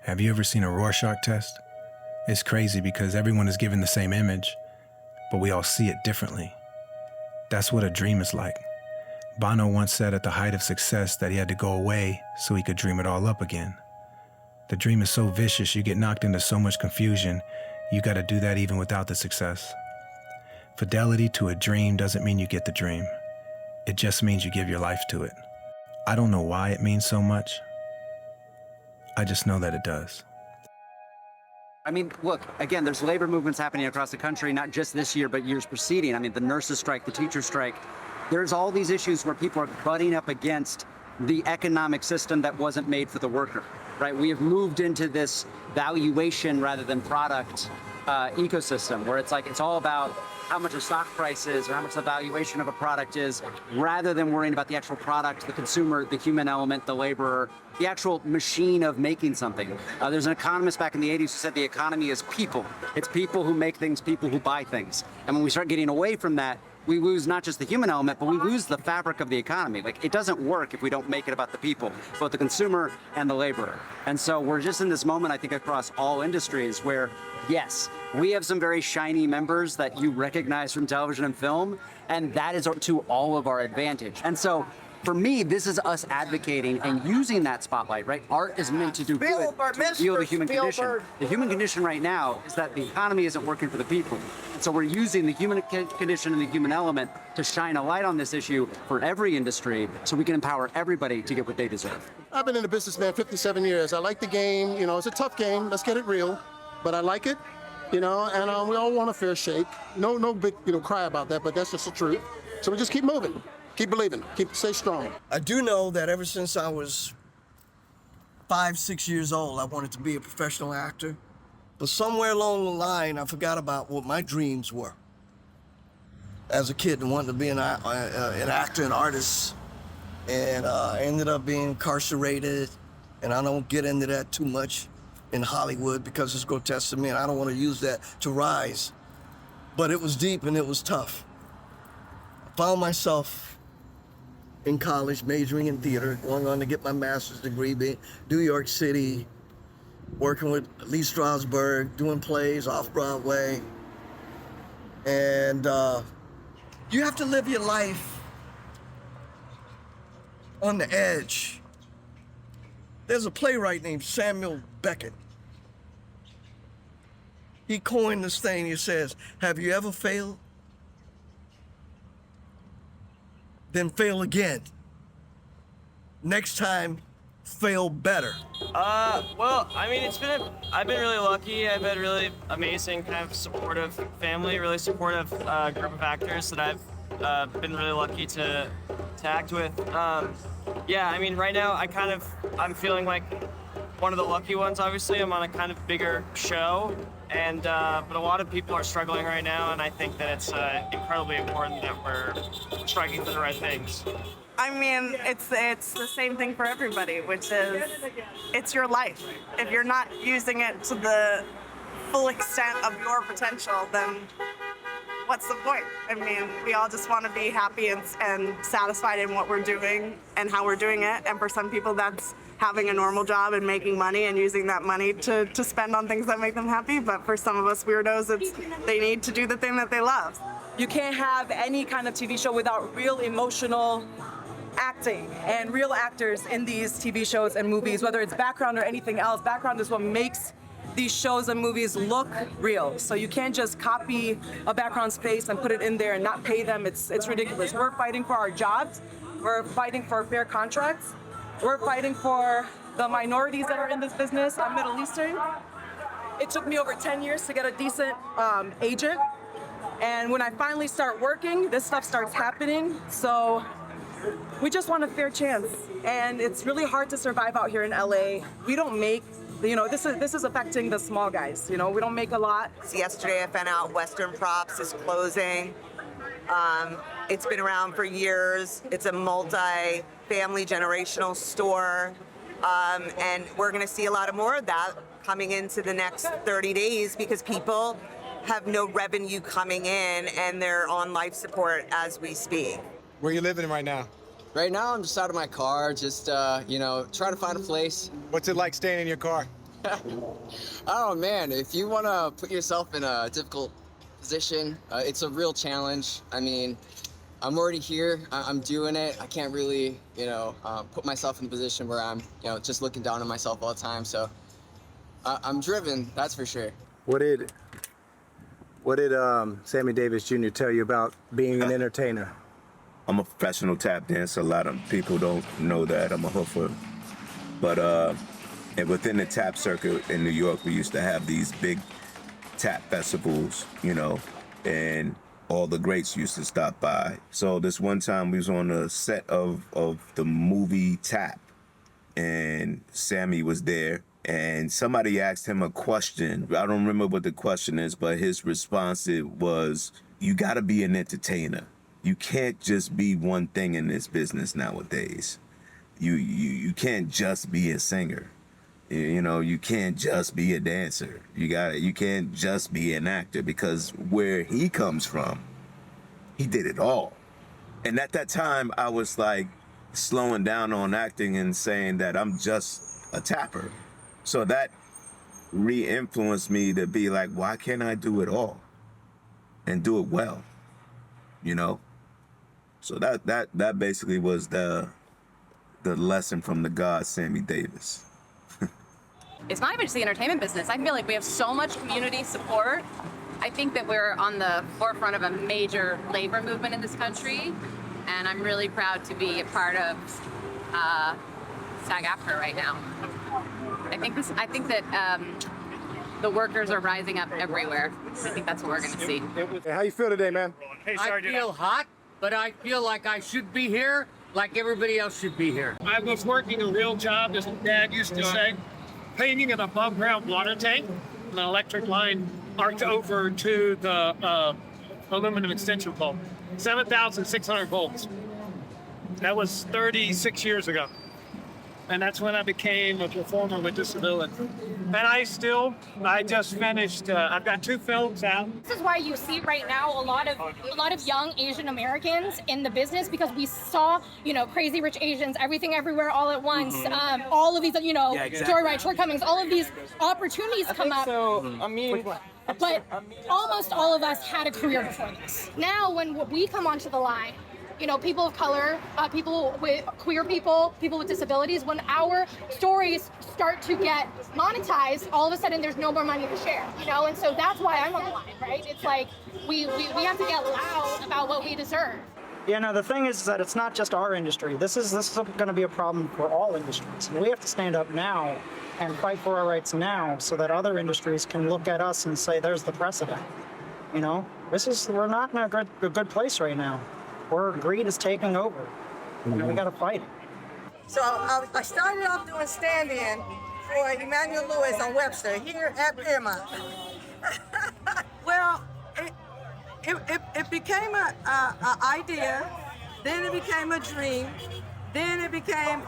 Have you ever seen a Rorschach test? It's crazy because everyone is given the same image, but we all see it differently. That's what a dream is like. Bono once said at the height of success that he had to go away so he could dream it all up again. The dream is so vicious, you get knocked into so much confusion, you gotta do that even without the success. Fidelity to a dream doesn't mean you get the dream. It just means you give your life to it. I don't know why it means so much. I just know that it does. I mean, look, again, there's labor movements happening across the country, not just this year, but years preceding. I mean, the nurses strike, the teachers strike. There's all these issues where people are butting up against the economic system that wasn't made for the worker, right? We have moved into this valuation rather than product ecosystem where it's like, it's all about how much a stock price is or how much the valuation of a product is, rather than worrying about the actual product, the consumer, the human element, the laborer, the actual machine of making something. There's an economist back in the 80s who said the economy is people. It's people who make things, people who buy things. And when we start getting away from that, we lose not just the human element, but we lose the fabric of the economy. Like, it doesn't work if we don't make it about the people, both the consumer and the laborer. And so we're just in this moment, I think, across all industries where, yes, we have some very shiny members that you recognize from television and film, and that is to all of our advantage. And so for me, this is us advocating and using that spotlight, right? Art is meant to do good, to heal the human condition. The human condition right now is that the economy isn't working for the people. And so we're using the human condition and the human element to shine a light on this issue for every industry so we can empower everybody to get what they deserve. I've been in the business, man, 57 years. I like the game. You know, it's a tough game. Let's get it real. But I like it, you know, and we all want a fair shake. No big, cry about that, but that's just the truth. So we just keep moving. Keep believing. Stay strong. I do know that ever since I was 5, 6 years old, I wanted to be a professional actor. But somewhere along the line, I forgot about what my dreams were. As a kid, I wanted to be an actor, an artist. And I ended up being incarcerated. And I don't get into that too much in Hollywood because it's grotesque to me, and I don't want to use that to rise. But it was deep and it was tough. I found myself in college, majoring in theater, going on to get my master's degree, in New York City, working with Lee Strasberg, doing plays off Broadway. And you have to live your life on the edge. There's a playwright named Samuel Beckett. He coined this thing. He says, have you ever failed? Then fail again. Next time, fail better. Well, I mean, I've been really lucky. I've had really amazing kind of supportive family, really supportive group of actors that I've been really lucky to act with. Yeah, I mean, right now I'm feeling like one of the lucky ones. Obviously, I'm on a kind of bigger show, and but a lot of people are struggling right now, and I think that it's incredibly important that we're striking for the right things. I mean, it's the same thing for everybody, which is it's your life. If you're not using it to the full extent of your potential, then what's the point? I mean, we all just want to be happy and satisfied in what we're doing and how we're doing it. And for some people, that's having a normal job and making money and using that money to spend on things that make them happy. But for some of us weirdos, they need to do the thing that they love. You can't have any kind of TV show without real emotional acting and real actors in these TV shows and movies, whether it's background or anything else. Background is what makes these shows and movies look real. So you can't just copy a background space and put it in there and not pay them. It's ridiculous. We're fighting for our jobs. We're fighting for fair contracts. We're fighting for the minorities that are in this business. I'm Middle Eastern. It took me over 10 years to get a decent agent. And when I finally start working, this stuff starts happening. So we just want a fair chance. And it's really hard to survive out here in LA. We don't make, this is affecting the small guys. We don't make a lot. Yesterday I found out Western Props is closing. It's been around for years. It's a multi-family generational store. And we're gonna see a lot of more of that coming into the next 30 days because people have no revenue coming in and they're on life support as we speak. Where are you living right now? Right now, I'm just out of my car, just, trying to find a place. What's it like staying in your car? Oh man, if you want to put yourself in a difficult position, it's a real challenge. I mean, I'm already here. I'm doing it. I can't really, put myself in a position where I'm, just looking down on myself all the time. So I'm driven, that's for sure. What did Sammy Davis Jr. tell you about being an entertainer? I'm a professional tap dancer. A lot of people don't know that. I'm a hoofer. But and within the tap circuit in New York, we used to have these big tap festivals, and all the greats used to stop by. So this one time we was on a set of the movie Tap, and Sammy was there, and somebody asked him a question. I don't remember what the question is, but his response was, you gotta be an entertainer. You can't just be one thing in this business nowadays. You can't just be a singer. You can't just be a dancer. You can't just be an actor, because where he comes from, he did it all. And at that time, I was like slowing down on acting and saying that I'm just a tapper. So that re-influenced me to be like, why can't I do it all and do it well? So that basically was the lesson from the god Sammy Davis. It's not even just the entertainment business. I feel like we have so much community support. I think that we're on the forefront of a major labor movement in this country, and I'm really proud to be a part of SAG-AFTRA right now. I think that the workers are rising up everywhere. I think that's what we're going to see. Hey, how you feel today, man? I feel hot, but I feel like I should be here, like everybody else should be here. I was working a real job, as Dad used to say, painting an above-ground water tank. An electric line arced over to the aluminum extension pole. 7,600 volts. That was 36 years ago. And that's when I became a performer with disability. And I just finished, I've got 2 films out. This is why you see right now a lot of young Asian Americans in the business, because we saw, Crazy Rich Asians, Everything Everywhere All at Once, all of these, Joyride, Shortcomings, all of these opportunities come up. But almost all of us had a career before this. Now, when we come onto the line, people of color, people with queer people with disabilities, when our stories start to get monetized, all of a sudden there's no more money to share, and so that's why I'm on the line, right? It's like we have to get loud about what we deserve. The thing is that it's not just our industry. This is going to be a problem for all industries. And we have to stand up now and fight for our rights now, so that other industries can look at us and say, there's the precedent. We're not in a good place right now. Where greed is taking over. We got to fight it. So I started off doing stand-in for Emmanuel Lewis on Webster here at Paramount. Well, it became an idea, then it became a dream, then it became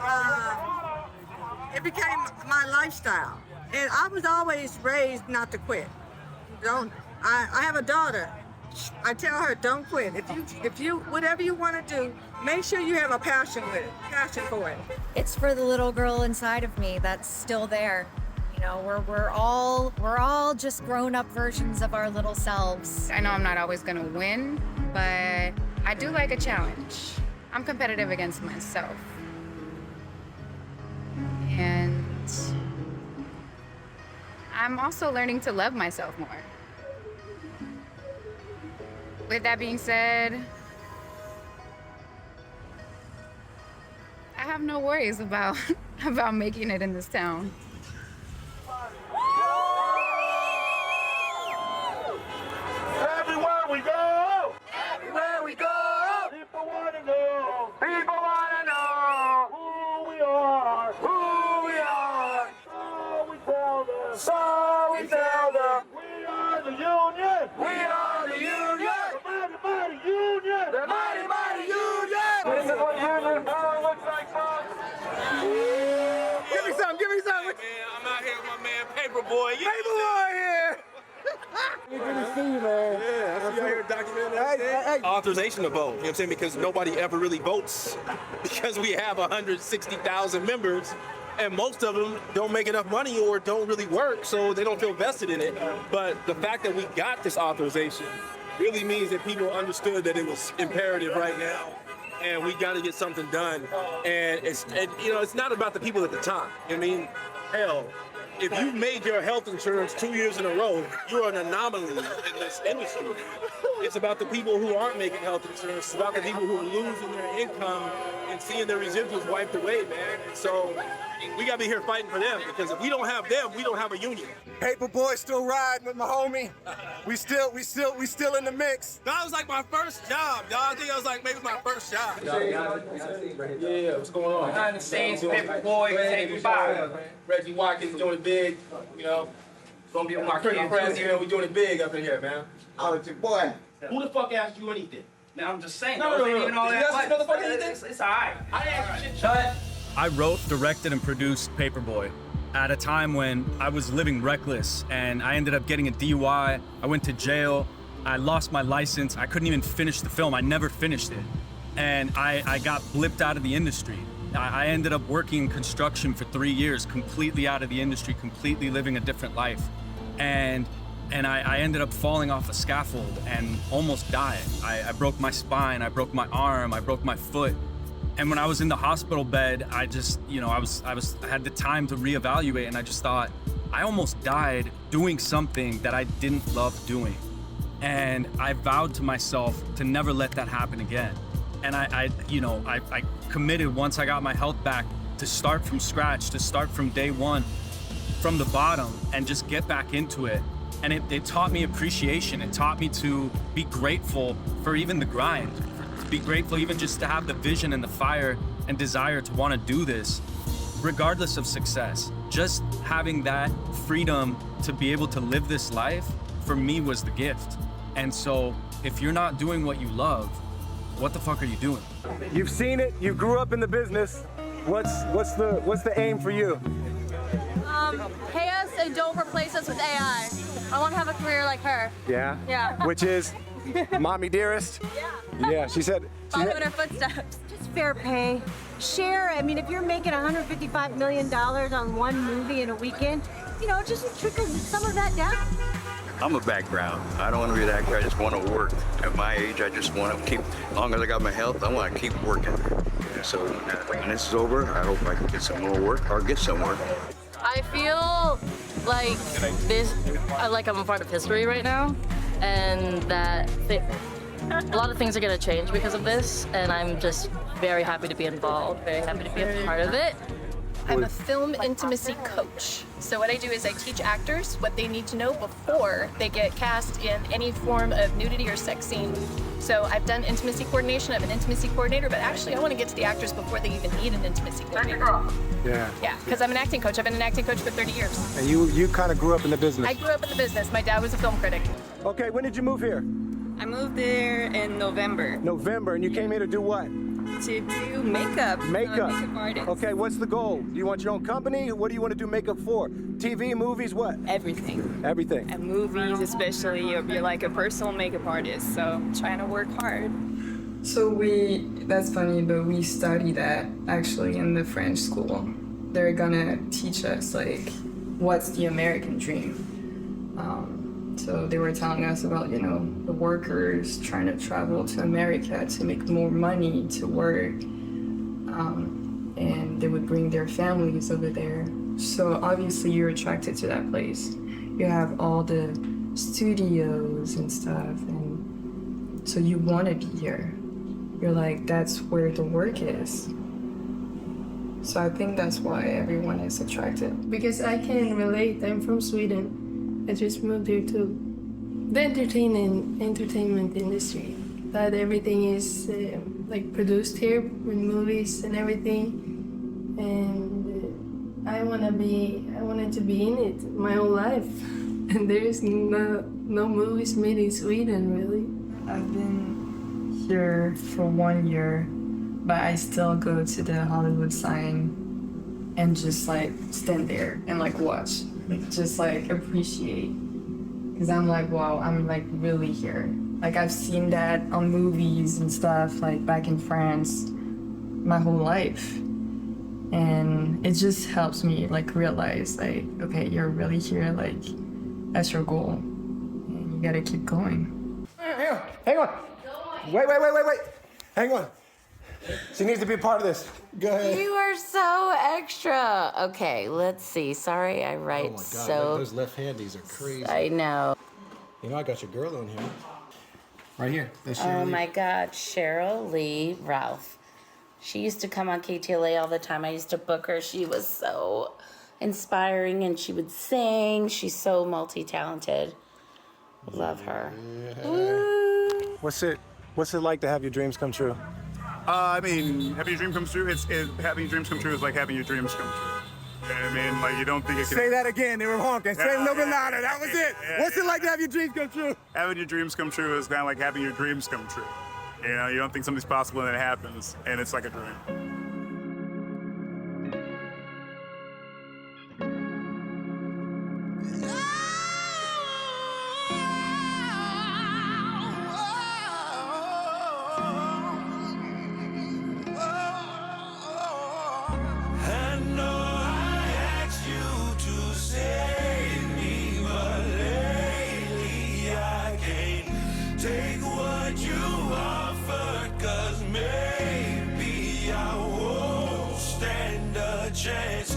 my lifestyle. And I was always raised not to quit. I have a daughter. I tell her, don't quit. If you whatever you want to do, make sure you have a passion for it. It's for the little girl inside of me that's still there. We're all just grown-up versions of our little selves. I know I'm not always gonna win, but I do like a challenge. I'm competitive against myself. And I'm also learning to love myself more. With that being said, I have no worries about making it in this town. Everywhere we go, people want to know who we are. So we tell them, we are the union. The mighty, mighty union! This is what union power looks like, folks. Give me some. Man, I'm out here with my man Paperboy. Paperboy here! Good to see you, man. Yeah, I see you out here documenting authorization to vote. You know what I'm saying? Because nobody ever really votes because we have 160,000 members And most of them don't make enough money or don't really work, so they don't feel vested in it. But the fact that we got this authorization really means that people understood that it was imperative right now, and we got to get something done. And it's not about the people at the top. I mean, hell, if you made your health insurance 2 years in a row, you're an anomaly in this industry. It's about the people who aren't making health insurance. It's about the people who are losing their income and seeing their residuals wiped away, man. And so we gotta be here fighting for them, because if we don't have them, we don't have a union. Paperboy still riding with my homie. We still in the mix. That was like my first job, y'all. I think that was like maybe my first job. Yeah, what's going on? Behind the scenes, Paperboy, Take 5. Reggie Watkins doing it big, you know. Gonna be with my friends here, we doing it big up in here, man. Oh, it's your boy. Who the fuck asked you anything? Now I'm just saying. No. Even all that. It's alright. I didn't ask you shit. Shut. I wrote, directed, and produced Paperboy at a time when I was living reckless, and I ended up getting a DUI. I went to jail. I lost my license. I couldn't even finish the film. I never finished it. And I got blipped out of the industry. I ended up working in construction for 3 years, completely out of the industry, completely living a different life. And I ended up falling off a scaffold and almost dying. I broke my spine, I broke my arm, I broke my foot. And when I was in the hospital bed, I just, I had the time to reevaluate, and I just thought, I almost died doing something that I didn't love doing. And I vowed to myself to never let that happen again. And I committed, once I got my health back, to start from scratch, to start from day one, from the bottom, and just get back into it. And it taught me appreciation. It taught me to be grateful for even the grind, to be grateful even just to have the vision and the fire and desire to want to do this, regardless of success. Just having that freedom to be able to live this life, for me, was the gift. And so if you're not doing what you love, what the fuck are you doing? You've seen it, you grew up in the business. What's the aim for you? Pay us and don't replace us with AI. I want to have a career like her. Yeah? Yeah. Which is Mommy Dearest? Yeah, she said. Follow in her footsteps. Just fair pay. Share, I mean, if you're making $155 million on one movie in a weekend, just trickle some of that down. I'm a background. I don't want to be an actor. I just want to work. At my age, I just want to keep, as long as I got my health, I want to keep working. So when this is over, I hope I can get some more work or get some work. I feel like I'm a part of history right now, and that a lot of things are going to change because of this, and I'm just very happy to be involved, very happy to be a part of it. I'm a film intimacy coach. So what I do is I teach actors what they need to know before they get cast in any form of nudity or sex scene. So I've done intimacy coordination, I'm an intimacy coordinator, but actually I want to get to the actors before they even need an intimacy coordinator. Yeah. Yeah, because I'm an acting coach. I've been an acting coach for 30 years. And you kind of grew up in the business. I grew up in the business. My dad was a film critic. Okay, when did you move here? I moved there in November. November, and you came here to do what? To do makeup. Makeup. Makeup artist. Okay, what's the goal? Do you want your own company? What do you want to do makeup for? TV, movies, what? Everything. Everything. And movies, especially, you're like a personal makeup artist, so I'm trying to work hard. So that's funny, but we study that actually in the French school. They're gonna teach us what's the American dream. So they were telling us about, the workers trying to travel to America to make more money to work. And they would bring their families over there. So obviously you're attracted to that place. You have all the studios and stuff, and so you want to be here. You're like, that's where the work is. So I think that's why everyone is attracted. Because I can relate. I'm from Sweden. I just moved here to the entertainment industry. That everything is produced here with movies and everything, and I wanted to be in it my whole life. And there's no movies made in Sweden, really. I've been here for 1 year, but I still go to the Hollywood sign and just stand there and watch, just appreciate. Because I'm wow, I'm really here. I've seen that on movies and stuff, back in France, my whole life. And it just helps me like realize like, okay, you're really here like as your goal, and you gotta keep going. Hang on. Wait. Hang on. She needs to be a part of this. Go ahead. You are so extra. Okay, let's see. Sorry, I write Oh my God, so. those left-handies are crazy. I know. You know, I got your girl on here. Right here. That's Oh Cheryl Lee. my God, Cheryl Lee Ralph. She used to come on KTLA all the time. I used to book her. She was so inspiring, and she would sing. She's so multi-talented. Love her. What's it like to have your dreams come true? I mean, having your dream come true, having your dreams come true is like having your dreams come true. You know what I mean? Like, you don't think it can... Say that again. They were honking. Say it a little bit louder. That was it. Yeah, What's it like to have your dreams come true? Having your dreams come true is kind of like having your dreams come true. You know, you don't think something's possible and then it happens, and it's like a dream. Take what you offered, 'cause maybe I won't stand a chance.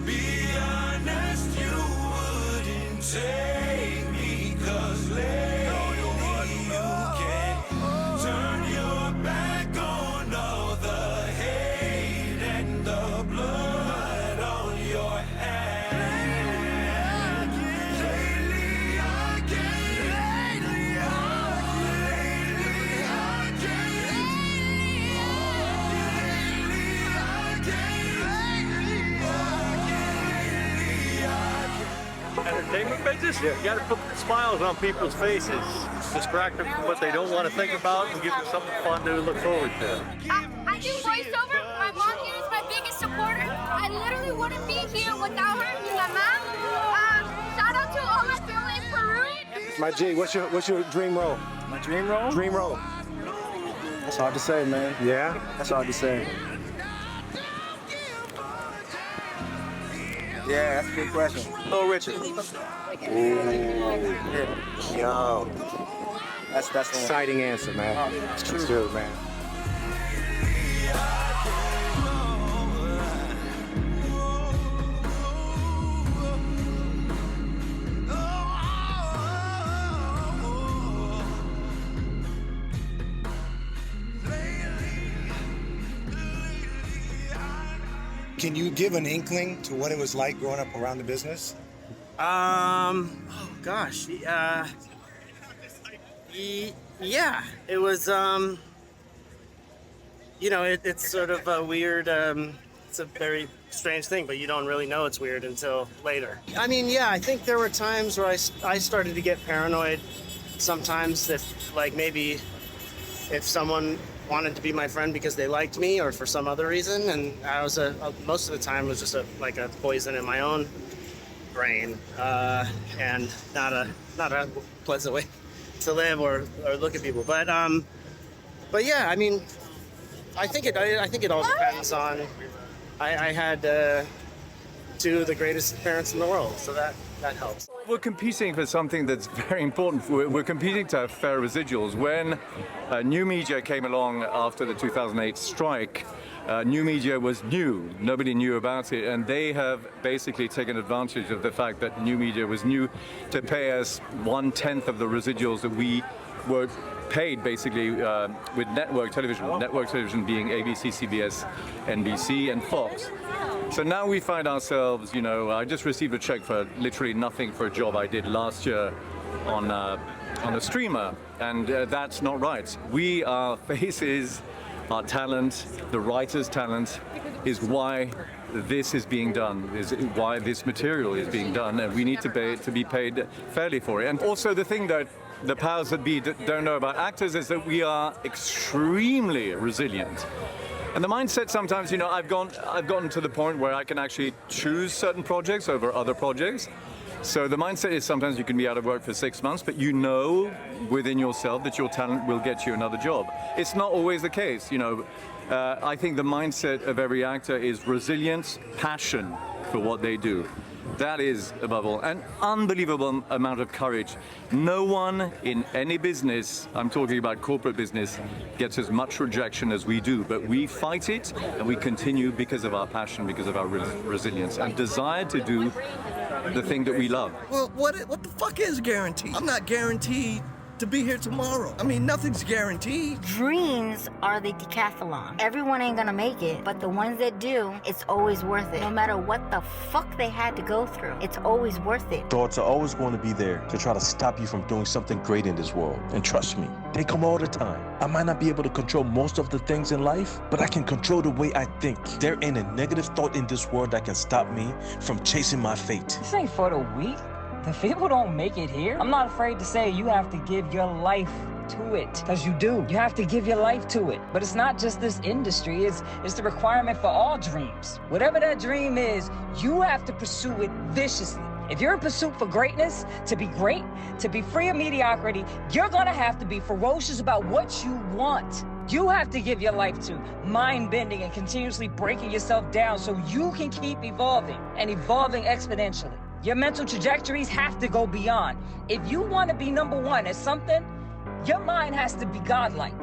Be honest, you wouldn't take me, 'cause lately you can't turn your back on all the hate and the blood on your hands. Lately I can't. Lately Entertainment business, you gotta put smiles on people's faces, distract them from what they don't want to think about, and give them something fun to look forward to. I do voiceover. My mom here is my biggest supporter. I literally wouldn't be here without her. Mi mamá. Shout out to all my family in Peru. My G, what's your dream role? My dream role? Dream role. That's hard to say, man. Yeah? That's hard to say. Yeah, that's a good question. Little Richard. Ooh. Yo. That's one. Exciting answer, man. It's That's true, man. Can you give an inkling to what it was like growing up around the business? Oh gosh. Yeah, it was, you know, it's sort of a weird, it's a very strange thing, but you don't really know it's weird until later. I mean, yeah, I think there were times where I started to get paranoid sometimes that, like, maybe if someone wanted to be my friend because they liked me or for some other reason, and I was most of the time was just like a poison in my own brain, and not a pleasant way to live or look at people. But yeah, I mean, I think it all depends on. I had two of the greatest parents in the world, so that helps. We're competing for something that's very important. We're competing to have fair residuals. When New Media came along after the 2008 strike, New Media was new. Nobody knew about it, and they have basically taken advantage of the fact that New Media was new to pay us 1/10 of the residuals that we were paid basically with network television being ABC, CBS, NBC, and Fox. So now we find ourselves, you know, I just received a check for literally nothing for a job I did last year on a streamer, and that's not right. Our faces, our talent, the writer's talent is why this is being done, is why this material is being done, and we need to be paid fairly for it. And also the thing that the powers that be don't know about actors is that we are extremely resilient. And the mindset sometimes, you know, I've gotten to the point where I can actually choose certain projects over other projects. So the mindset is sometimes you can be out of work for 6 months, but you know within yourself that your talent will get you another job. It's not always the case, you know. I think the mindset of every actor is resilience, passion for what they do. That is, above all, an unbelievable amount of courage. No one in any business, I'm talking about corporate business, gets as much rejection as we do, but we fight it and we continue because of our passion, because of our resilience and desire to do the thing that we love. Well, what the fuck is guaranteed? I'm not guaranteed to be here tomorrow. I mean, nothing's guaranteed. Dreams are the decathlon. Everyone ain't gonna make it, but the ones that do, it's always worth it. No matter what the fuck they had to go through, it's always worth it. Thoughts are always going to be there to try to stop you from doing something great in this world. And trust me, they come all the time. I might not be able to control most of the things in life, but I can control the way I think. There ain't a negative thought in this world that can stop me from chasing my fate. This ain't for the weak. If people don't make it here, I'm not afraid to say you have to give your life to it. Because you do. You have to give your life to it. But it's not just this industry. It's the requirement for all dreams. Whatever that dream is, you have to pursue it viciously. If you're in pursuit for greatness, to be great, to be free of mediocrity, you're gonna have to be ferocious about what you want. You have to give your life to mind-bending and continuously breaking yourself down so you can keep evolving and evolving exponentially. Your mental trajectories have to go beyond. If you want to be number one at something, your mind has to be godlike.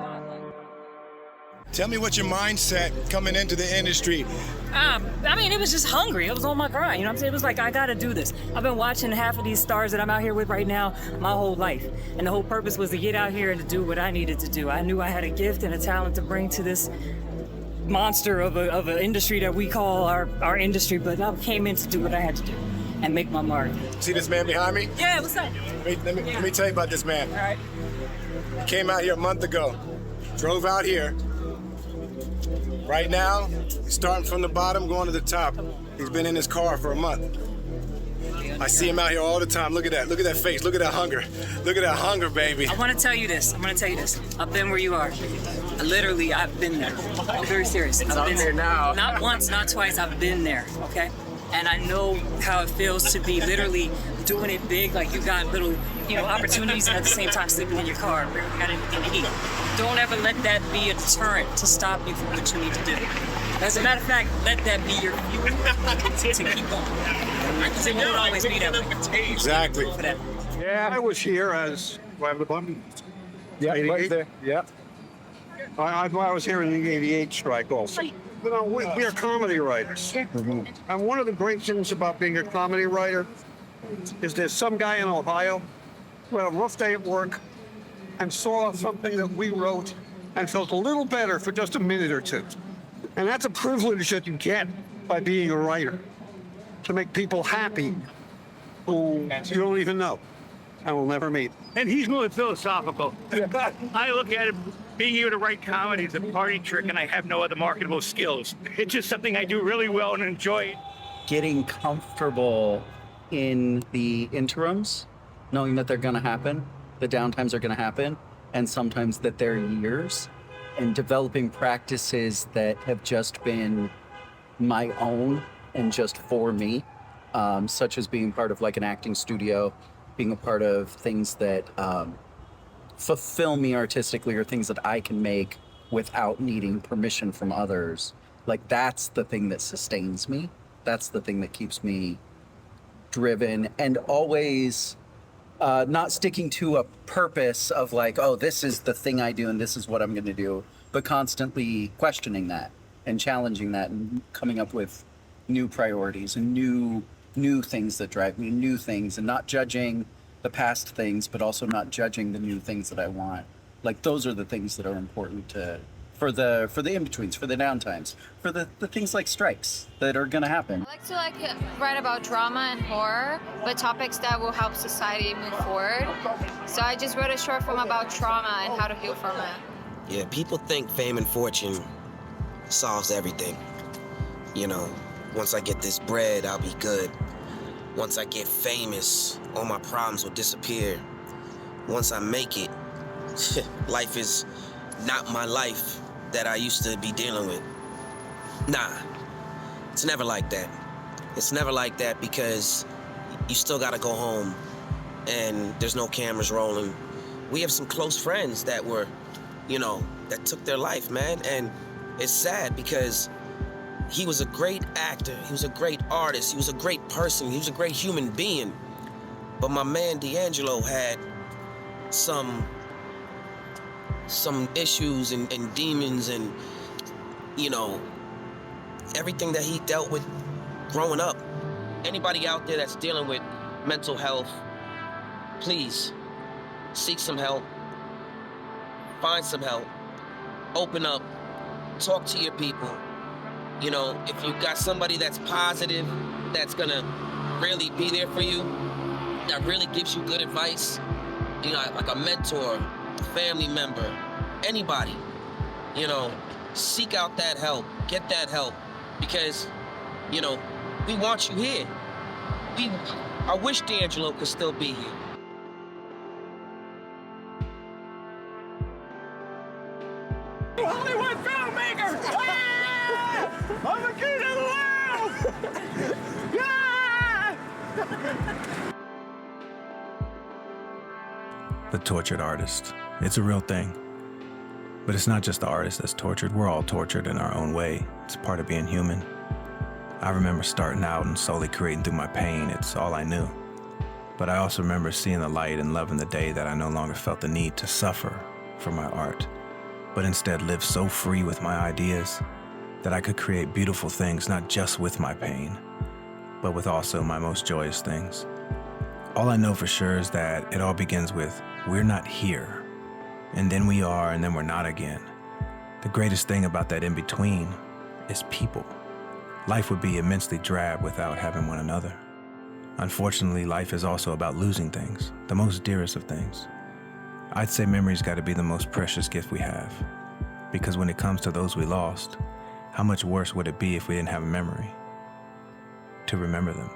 Tell me what's your mindset coming into the industry? I mean, it was just hungry. It was on my grind. You know what I'm saying? It was like, I gotta do this. I've been watching half of these stars that I'm out here with right now my whole life. And the whole purpose was to get out here and to do what I needed to do. I knew I had a gift and a talent to bring to this monster of an industry that we call our industry, but I came in to do what I had to do and make my mark. See this man behind me? Yeah, what's up? Let me tell you about this man. All right. He came out here a month ago, drove out here. Right now, he's starting from the bottom, going to the top. He's been in his car for a month. I see him out here all the time. Look at that. Look at that face. Look at that hunger. Look at that hunger, baby. I want to tell you this. I've been where you are. Literally, I've been there. I'm very serious. I've been there now. Not once, not twice. I've been there, okay? And I know how it feels to be literally doing it big, like you got little, opportunities, and at the same time sleeping in your car, barely got anything to eat. Don't ever let that be a deterrent to stop you from what you need to do. As a matter of fact, let that be your fuel to keep going. Because it won't always be that way. Exactly. Yeah, I was here as, do I have the button? Yeah, right there. Yeah. I was here in the 88 strike also. We are comedy writers. And one of the great things about being a comedy writer is there's some guy in Ohio who had a rough day at work and saw something that we wrote and felt a little better for just a minute or two. And that's a privilege that you get by being a writer, to make people happy who you don't even know and will never meet. And he's more philosophical. I look at it, being able to write comedy is a party trick, and I have no other marketable skills. It's just something I do really well and enjoy. Getting comfortable in the interims, knowing that they're going to happen, the downtimes are going to happen, and sometimes that they're years, and developing practices that have just been my own and just for me, such as being part of like an acting studio, being a part of things that fulfill me artistically, or things that I can make without needing permission from others. Like, that's the thing that sustains me. That's the thing that keeps me driven, and always not sticking to a purpose of like, oh, this is the thing I do and this is what I'm going to do, but constantly questioning that and challenging that and coming up with new priorities and new things that drive me, new things, and not judging the past things, but also not judging the new things that I want. Like, those are the things that are important for the in-betweens, for the downtimes, for the things like strikes that are gonna happen. I like to write about drama and horror, but topics that will help society move forward. So I just wrote a short film about trauma and how to heal from it. Yeah, people think fame and fortune solves everything. Once I get this bread, I'll be good. Once I get famous, all my problems will disappear. Once I make it, life is not my life that I used to be dealing with. Nah, it's never like that. It's never like that because you still gotta go home and there's no cameras rolling. We have some close friends that were, that took their life, man, and it's sad because he was a great actor, he was a great artist, he was a great person, he was a great human being. But my man D'Angelo had some issues and demons and, you know, everything that he dealt with growing up. Anybody out there that's dealing with mental health, please seek some help, find some help, open up, talk to your people. You know, if you've got somebody that's positive, that's gonna really be there for you, that really gives you good advice, you know, like a mentor, a family member, anybody, you know, seek out that help, get that help, because, you know, we want you here. I wish D'Angelo could still be here. Hollywood filmmaker! Ah! I'm the king of the world! Yeah! The tortured artist. It's a real thing. But it's not just the artist that's tortured. We're all tortured in our own way. It's part of being human. I remember starting out and slowly creating through my pain. It's all I knew. But I also remember seeing the light and loving the day that I no longer felt the need to suffer for my art, but instead live so free with my ideas that I could create beautiful things, not just with my pain, but with also my most joyous things. All I know for sure is that it all begins with, we're not here, and then we are, and then we're not again. The greatest thing about that in-between is people. Life would be immensely drab without having one another. Unfortunately, life is also about losing things, the most dearest of things. I'd say memory's got to be the most precious gift we have, because when it comes to those we lost, how much worse would it be if we didn't have a memory to remember them?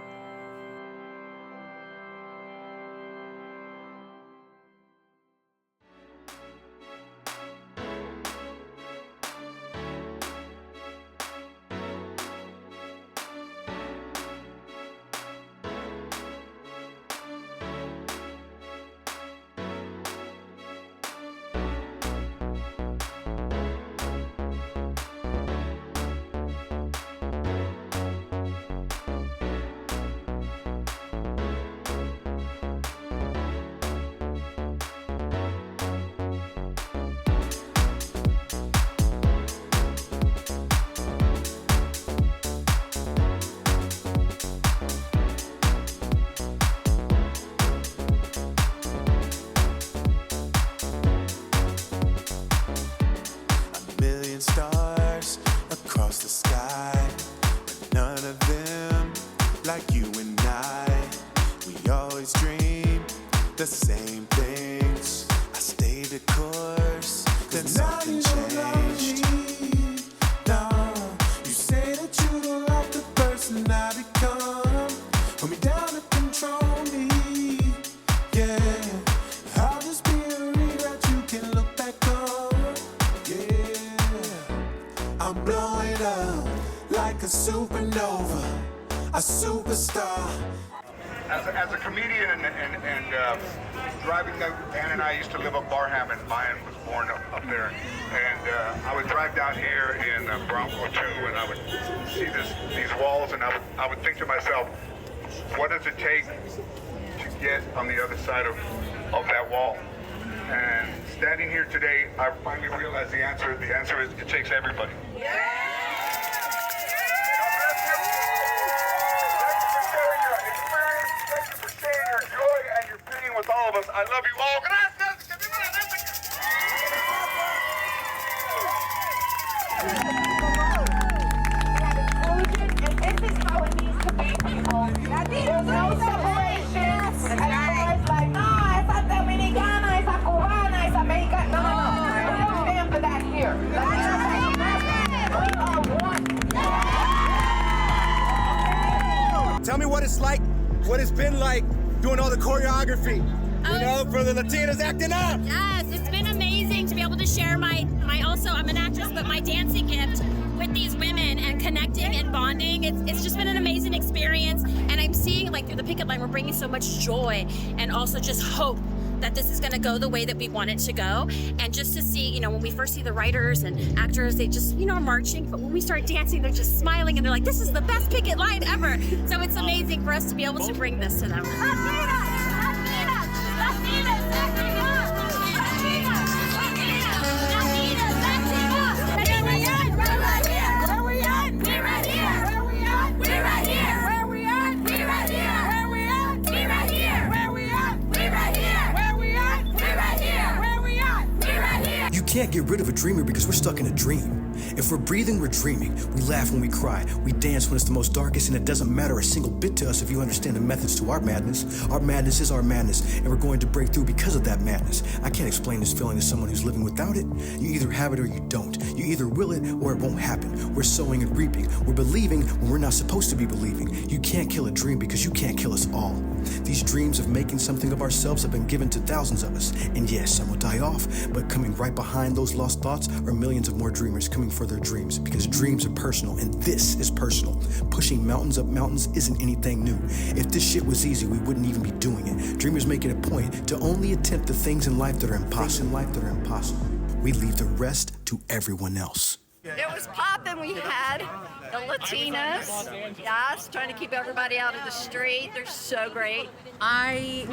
Stars across the sky, but none of them like you and I. We always dream the same things. I stayed the course, then something changed. No, you say that you don't like the person I become. Put me down to control me. Yeah, I'll just be a regret you can look back on. Yeah. I'm blowing up like a supernova, a superstar. As a comedian and driving, Dan and I used to live up Barham, and Mayan was born up there. And I would drive down here in Bronco 2, and I would see these walls, and I would think to myself, what does it take to get on the other side of that wall? And standing here today, I finally realized the answer. The answer is it takes everybody. Thank you for sharing your joy and your pain with all of us. I love you all. Gracias. And this is how it needs to be, people. There's no separation. And everyone's like, no, esa dominicana, esa cubana, esa americana. No. We don't stand for that here. We are one. Tell me what it's like, what it's been like doing all the choreography, you know, for the Latinas acting up. Yes, it's been amazing to be able to share my also, I'm an actress, but my dancing gift with these women and connecting and bonding. It's just been an amazing experience. And I'm seeing, like, through the picket line, we're bringing so much joy and also just hope that this is going to go the way that we want it to go. And just to see, when we first see the writers and actors, they just, are marching. But when we start dancing, they're just smiling and they're like, this is the best picket line ever. So it's amazing for us to be able to bring this to them. You can't get rid of a dreamer because we're stuck in a dream. If we're breathing, we're dreaming. We laugh when we cry. We dance when it's the most darkest, and it doesn't matter a single bit to us if you understand the methods to our madness. Our madness is our madness, and we're going to break through because of that madness. I can't explain this feeling to someone who's living without it. You either have it or you don't. You either will it or it won't happen. We're sowing and reaping. We're believing when we're not supposed to be believing. You can't kill a dream because you can't kill us all. These dreams of making something of ourselves have been given to thousands of us. And yes, some will die off, but coming right behind those lost thoughts are millions of more dreamers coming for their dreams, because dreams are personal, and this is personal. Pushing mountains up mountains isn't anything new. If this shit was easy, we wouldn't even be doing it. Dreamers make it a point to only attempt the things in life that are impossible. We leave the rest to everyone else. It was popping. We had the Latinas, yes, trying to keep everybody out of the street. They're so great. I've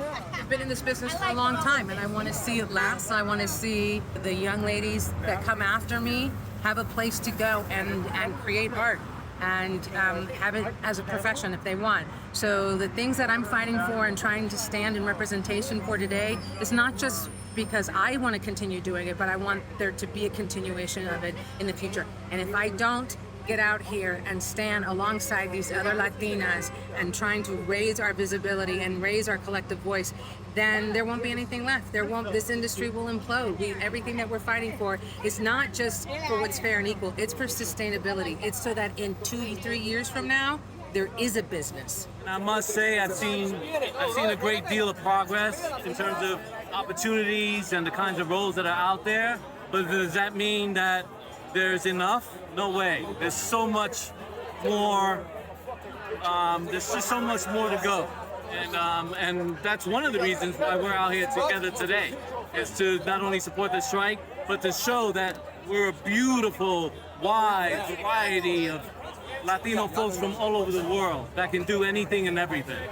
been in this business for a long time, and I want to see it last. I want to see the young ladies that come after me have a place to go and create art and have it as a profession if they want. So the things that I'm fighting for and trying to stand in representation for today is not just because I want to continue doing it, but I want there to be a continuation of it in the future. And if I don't get out here and stand alongside these other Latinas and trying to raise our visibility and raise our collective voice, then there won't be anything left. This industry will implode. Everything that we're fighting for is not just for what's fair and equal, it's for sustainability. It's so that in 2-3 years from now, there is a business. I must say I've seen a great deal of progress in terms of opportunities and the kinds of roles that are out there. But does that mean that there's enough? No way. There's so much more. There's just so much more to go. And that's one of the reasons why we're out here together today, is to not only support the strike, but to show that we're a beautiful, wide variety of Latino folks from all over the world that can do anything and everything.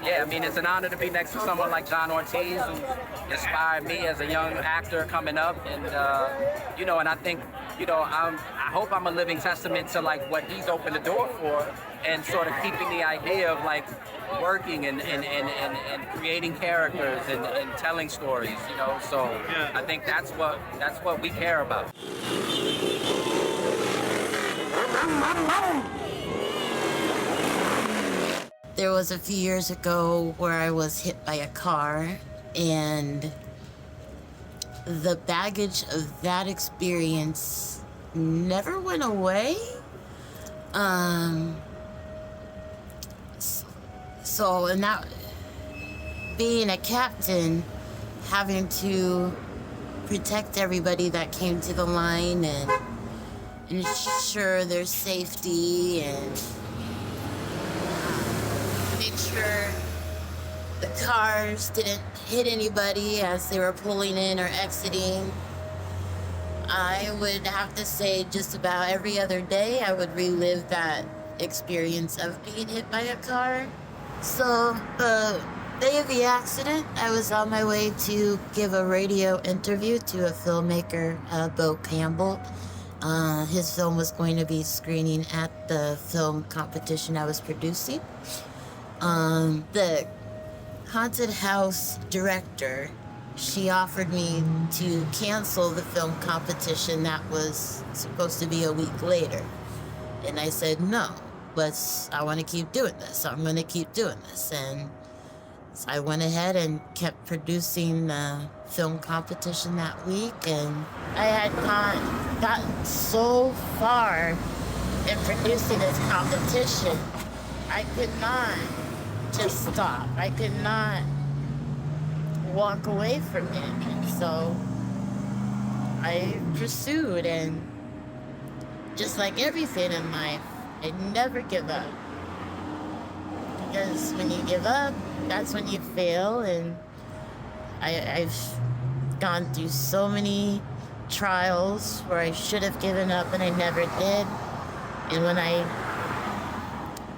Yeah, I mean, it's an honor to be next to someone like John Ortiz, who inspired me as a young actor coming up. And, and I think, I hope I'm a living testament to, like, what he's opened the door for, and sort of keeping the idea of, like, working and creating characters and telling stories, So yeah. I think that's what we care about. There was a few years ago where I was hit by a car, and the baggage of that experience never went away. So, and that, being a captain, having to protect everybody that came to the line and ensure their safety and make sure the cars didn't hit anybody as they were pulling in or exiting. I would have to say just about every other day I would relive that experience of being hit by a car. So the day of the accident, I was on my way to give a radio interview to a filmmaker, Bo Campbell. His film was going to be screening at the film competition I was producing. The haunted house director, she offered me to cancel the film competition that was supposed to be a week later. And I said, no, I want to keep doing this. I'm going to keep doing this. And so I went ahead and kept producing the film competition that week. And I had gotten so far in producing this competition, I could not just stop. I could not walk away from it. And so I pursued, and just like everything in life, I never give up. Because when you give up, that's when you fail. And I've gone through so many trials where I should have given up and I never did. And when I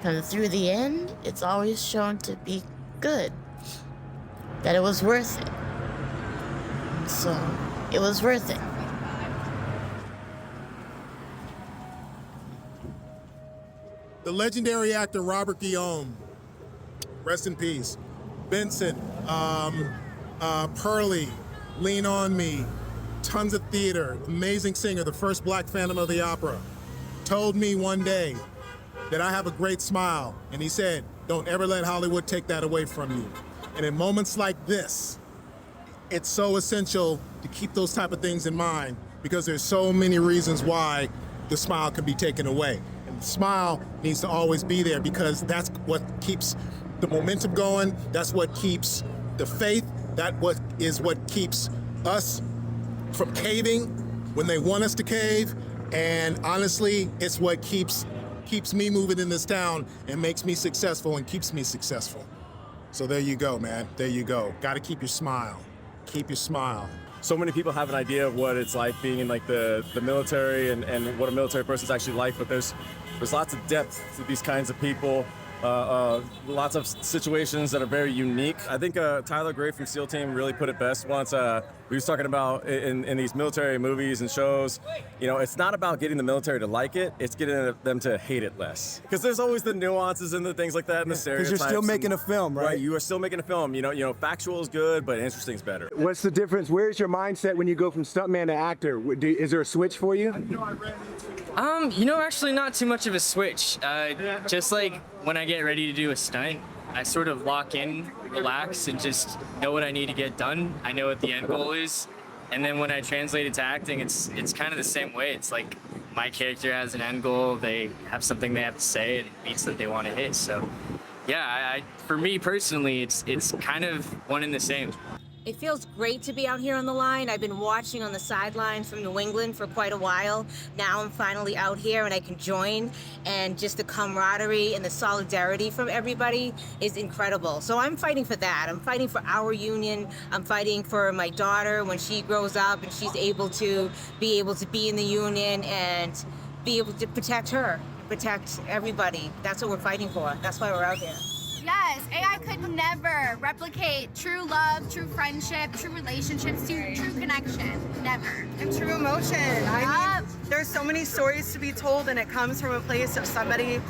come through the end, it's always shown to be good. That it was worth it. So, it was worth it. The legendary actor Robert Guillaume, rest in peace. Vincent, Pearlie, Lean On Me, tons of theater, amazing singer, the first Black Phantom of the Opera, told me one day that I have a great smile, and he said, don't ever let Hollywood take that away from you. And in moments like this, it's so essential to keep those type of things in mind because there's so many reasons why the smile can be taken away. And the smile needs to always be there because that's what keeps the momentum going, that's what keeps the faith, that is what keeps us from caving when they want us to cave, and honestly, it's what keeps me moving in this town and makes me successful and keeps me successful. So there you go, man, there you go. Gotta keep your smile, keep your smile. So many people have an idea of what it's like being in like the military and what a military person's actually like, but there's lots of depth to these kinds of people. Lots of situations that are very unique. I think Tyler Gray from SEAL Team really put it best once. We was talking about in these military movies and shows, you know, it's not about getting the military to like it, it's getting them to hate it less. Because there's always the nuances and the things like that and the stereotypes. Because you're still making a film, right? Right, you are still making a film. You know, factual is good, but interesting is better. What's the difference? Where's your mindset when you go from stuntman to actor? Is there a switch for you? You know, actually not too much of a switch. Just like when I get ready to do a stunt, I sort of lock in, relax, and just know what I need to get done. I know what the end goal is. And then when I translate it to acting, it's kind of the same way. It's like my character has an end goal, they have something they have to say, and beats that they want to hit. So yeah, for me personally, it's kind of one and the same. It feels great to be out here on the line. I've been watching on the sidelines from New England for quite a while. Now I'm finally out here and I can join, and just the camaraderie and the solidarity from everybody is incredible. So I'm fighting for that. I'm fighting for our union. I'm fighting for my daughter when she grows up and she's able to be in the union and be able to protect her, protect everybody. That's what we're fighting for. That's why we're out here. Yes, AI could never replicate true love, true friendship, true relationships, true connection. Never. And true emotion. I mean, there's so many stories to be told, and it comes from a place of somebody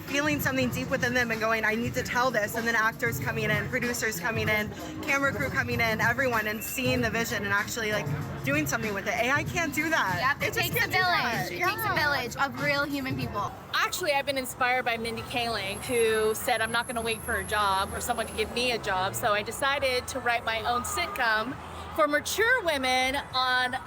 feeling something deep within them and going, I need to tell this, and then actors coming in, producers coming in, camera crew coming in, everyone, and seeing the vision and actually like doing something with it. AI can't do that. It takes a village. It takes a village of real human people. Actually, I've been inspired by Mindy Kaling, who said I'm not going to wait for a job or someone to give me a job, so I decided to write my own sitcom for mature women on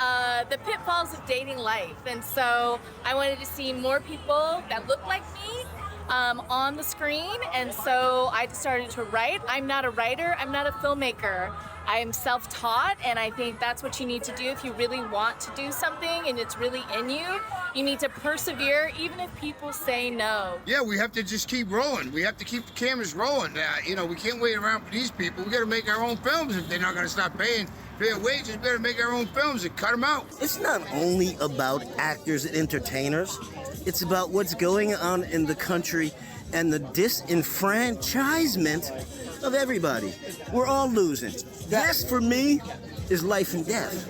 the pitfalls of dating life. And so I wanted to see more people that look like me on the screen, and so I started to write. I'm not a writer, I'm not a filmmaker. I am self-taught, and I think that's what you need to do if you really want to do something and it's really in you. You need to persevere even if people say no. Yeah, we have to just keep rolling. We have to keep the cameras rolling. You know, we can't wait around for these people. We got to make our own films. If they're not going to stop paying fair wages, better make our own films and cut them out. It's not only about actors and entertainers. It's about what's going on in the country and the disenfranchisement of everybody. We're all losing. This, for me, is life and death.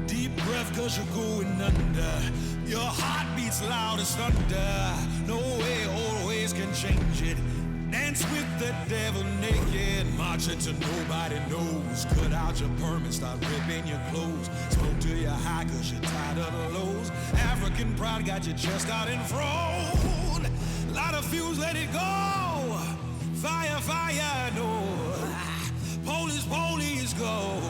Deep breath, 'cause you're going under. Your heart beats loud as thunder. No way, old ways can change it. Dance with the devil naked, march it to nobody knows. Cut out your permit, start ripping your clothes. Smoke till you're high 'cause you're tired of the lows. African pride got your chest out and frown. Light a fuse, let it go. Fire, fire, no. Police, police, go.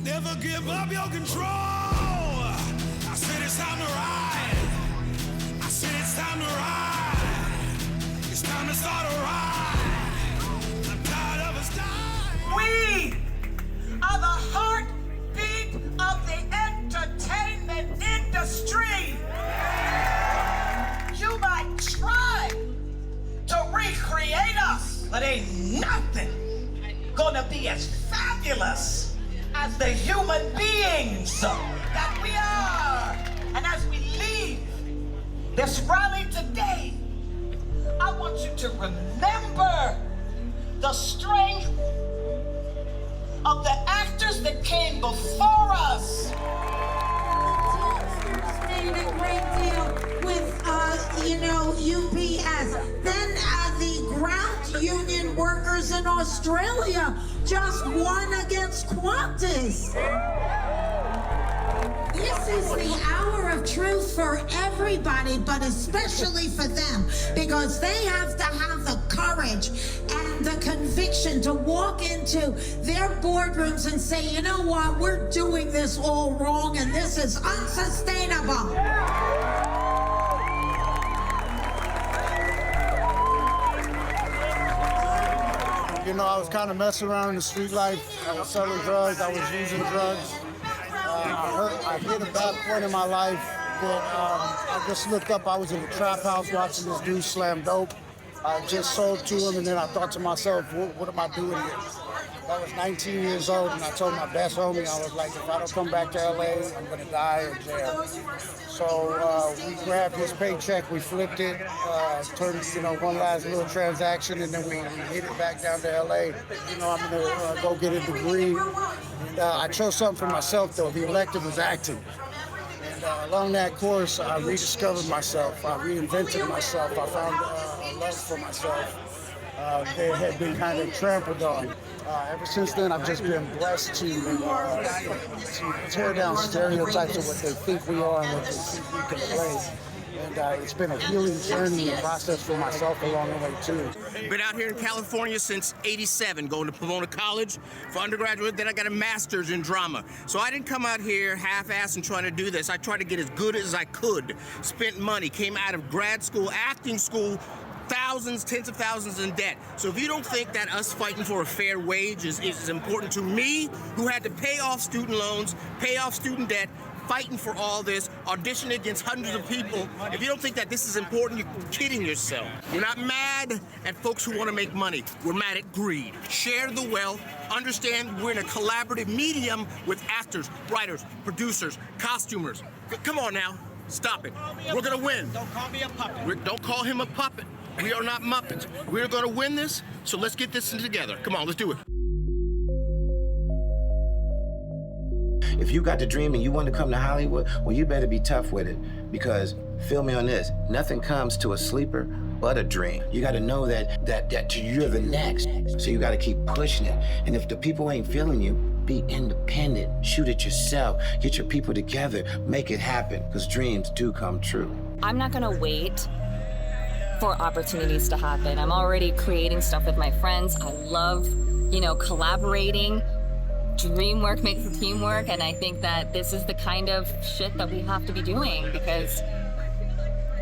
Never give up your control. I said it's time to ride. I said it's time to ride. It's time to start a ride. I'm tired of us dying. We are the heartbeat of the entertainment But ain't nothing gonna be as fabulous as the human beings that we are. And as we leave this rally today, I want you to remember the strength of the actors that came before us. Made a great deal with, UPS. Then the ground union workers in Australia just won against Qantas. This is the hour of truth for everybody, but especially for them, because they have to have the courage and the conviction to walk into their boardrooms and say, you know what, we're doing this all wrong and this is unsustainable. You know, I was kind of messing around in the street life. I was selling drugs, I was using drugs. I hit a bad point in my life that I just looked up. I was in a trap house watching this dude slam dope. I just sold to him, and then I thought to myself, what am I doing here? I was 19 years old, and I told my best homie, I was like, if I don't come back to LA, I'm gonna die in jail. So we grabbed his paycheck, we flipped it, turned, one last little transaction, and then we hit it back down to LA. I'm gonna go get a degree. And I chose something for myself, though. The elective was acting. And along that course, I rediscovered myself. I reinvented myself. I found a love for myself that had been kind of trampled on. Ever since then, I've just been blessed to tear down stereotypes of what they think we are and what they think we can play. And it's been a healing journey and process for myself along the way, too. Been out here in California since '87, going to Pomona College for undergraduate. Then I got a master's in drama. So I didn't come out here half-assed and trying to do this. I tried to get as good as I could. Spent money, came out of grad school, acting school, thousands, tens of thousands in debt. So if you don't think that us fighting for a fair wage is important to me, who had to pay off student loans, pay off student debt, fighting for all this, auditioning against hundreds of people, if you don't think that this is important, you're kidding yourself. We're not mad at folks who want to make money. We're mad at greed. Share the wealth. Understand we're in a collaborative medium with actors, writers, producers, costumers. Come on now. Stop it. We're going to win. Don't call me a puppet. Don't call him a puppet. We are not Muppets. We're going to win this, so let's get this together. Come on, let's do it. If you got the dream and you want to come to Hollywood, well, you better be tough with it. Because, feel me on this, nothing comes to a sleeper but a dream. You got to know that you're the next. So you got to keep pushing it. And if the people ain't feeling you, be independent. Shoot it yourself. Get your people together. Make it happen. Because dreams do come true. I'm not going to wait for opportunities to happen. I'm already creating stuff with my friends. I love, collaborating. Dream work makes the team work, and I think that this is the kind of shit that we have to be doing because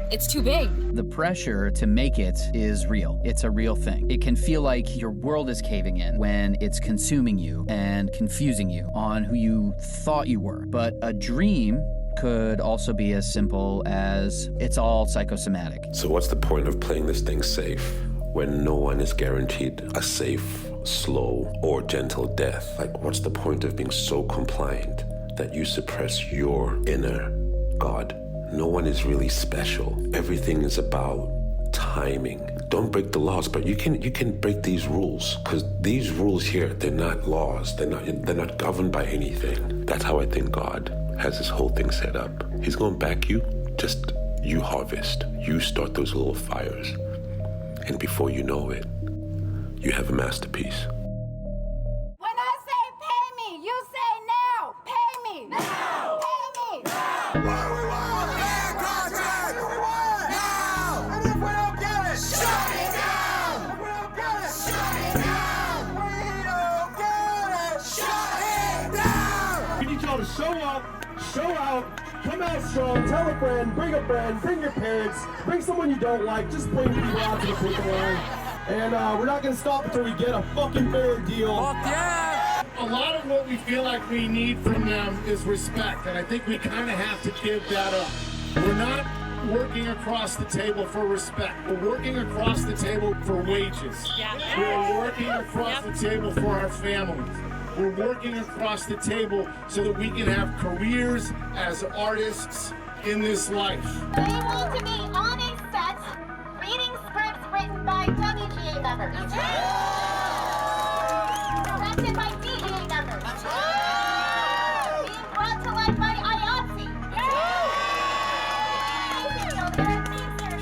it's too big. The pressure to make it is real. It's a real thing. It can feel like your world is caving in when it's consuming you and confusing you on who you thought you were. But a dream could also be as simple as it's all psychosomatic. So what's the point of playing this thing safe when no one is guaranteed a safe, slow, or gentle death? Like, what's the point of being so compliant that you suppress your inner God? No one is really special. Everything is about timing. Don't break the laws, but you can break these rules, because these rules here, they're not laws. They're not governed by anything. That's how I think God has this whole thing set up. He's going to back you. Just you harvest. You start those little fires. And before you know it, you have a masterpiece. When I say pay me, you say now. Pay me. Now. Pay me. Now. We want fair contract. We want now. And if we don't get it, shut it down. If we don't get it, shut it down. We don't get it, shut it down. We need y'all to show up, show out, come out strong, tell a friend, bring your parents, bring someone you don't like, just bring people out to the picket line. And we're not going to stop until we get a fucking fair deal. Fuck yeah! A lot of what we feel like we need from them is respect, and I think we kind of have to give that up. We're not working across the table for respect. We're working across the table for wages. We're working across the table for our families. We're working across the table so that we can have careers as artists in this life. They want to be on a set reading scripts written by WGA members. Directed by DGA members. Being brought to life by IATSE.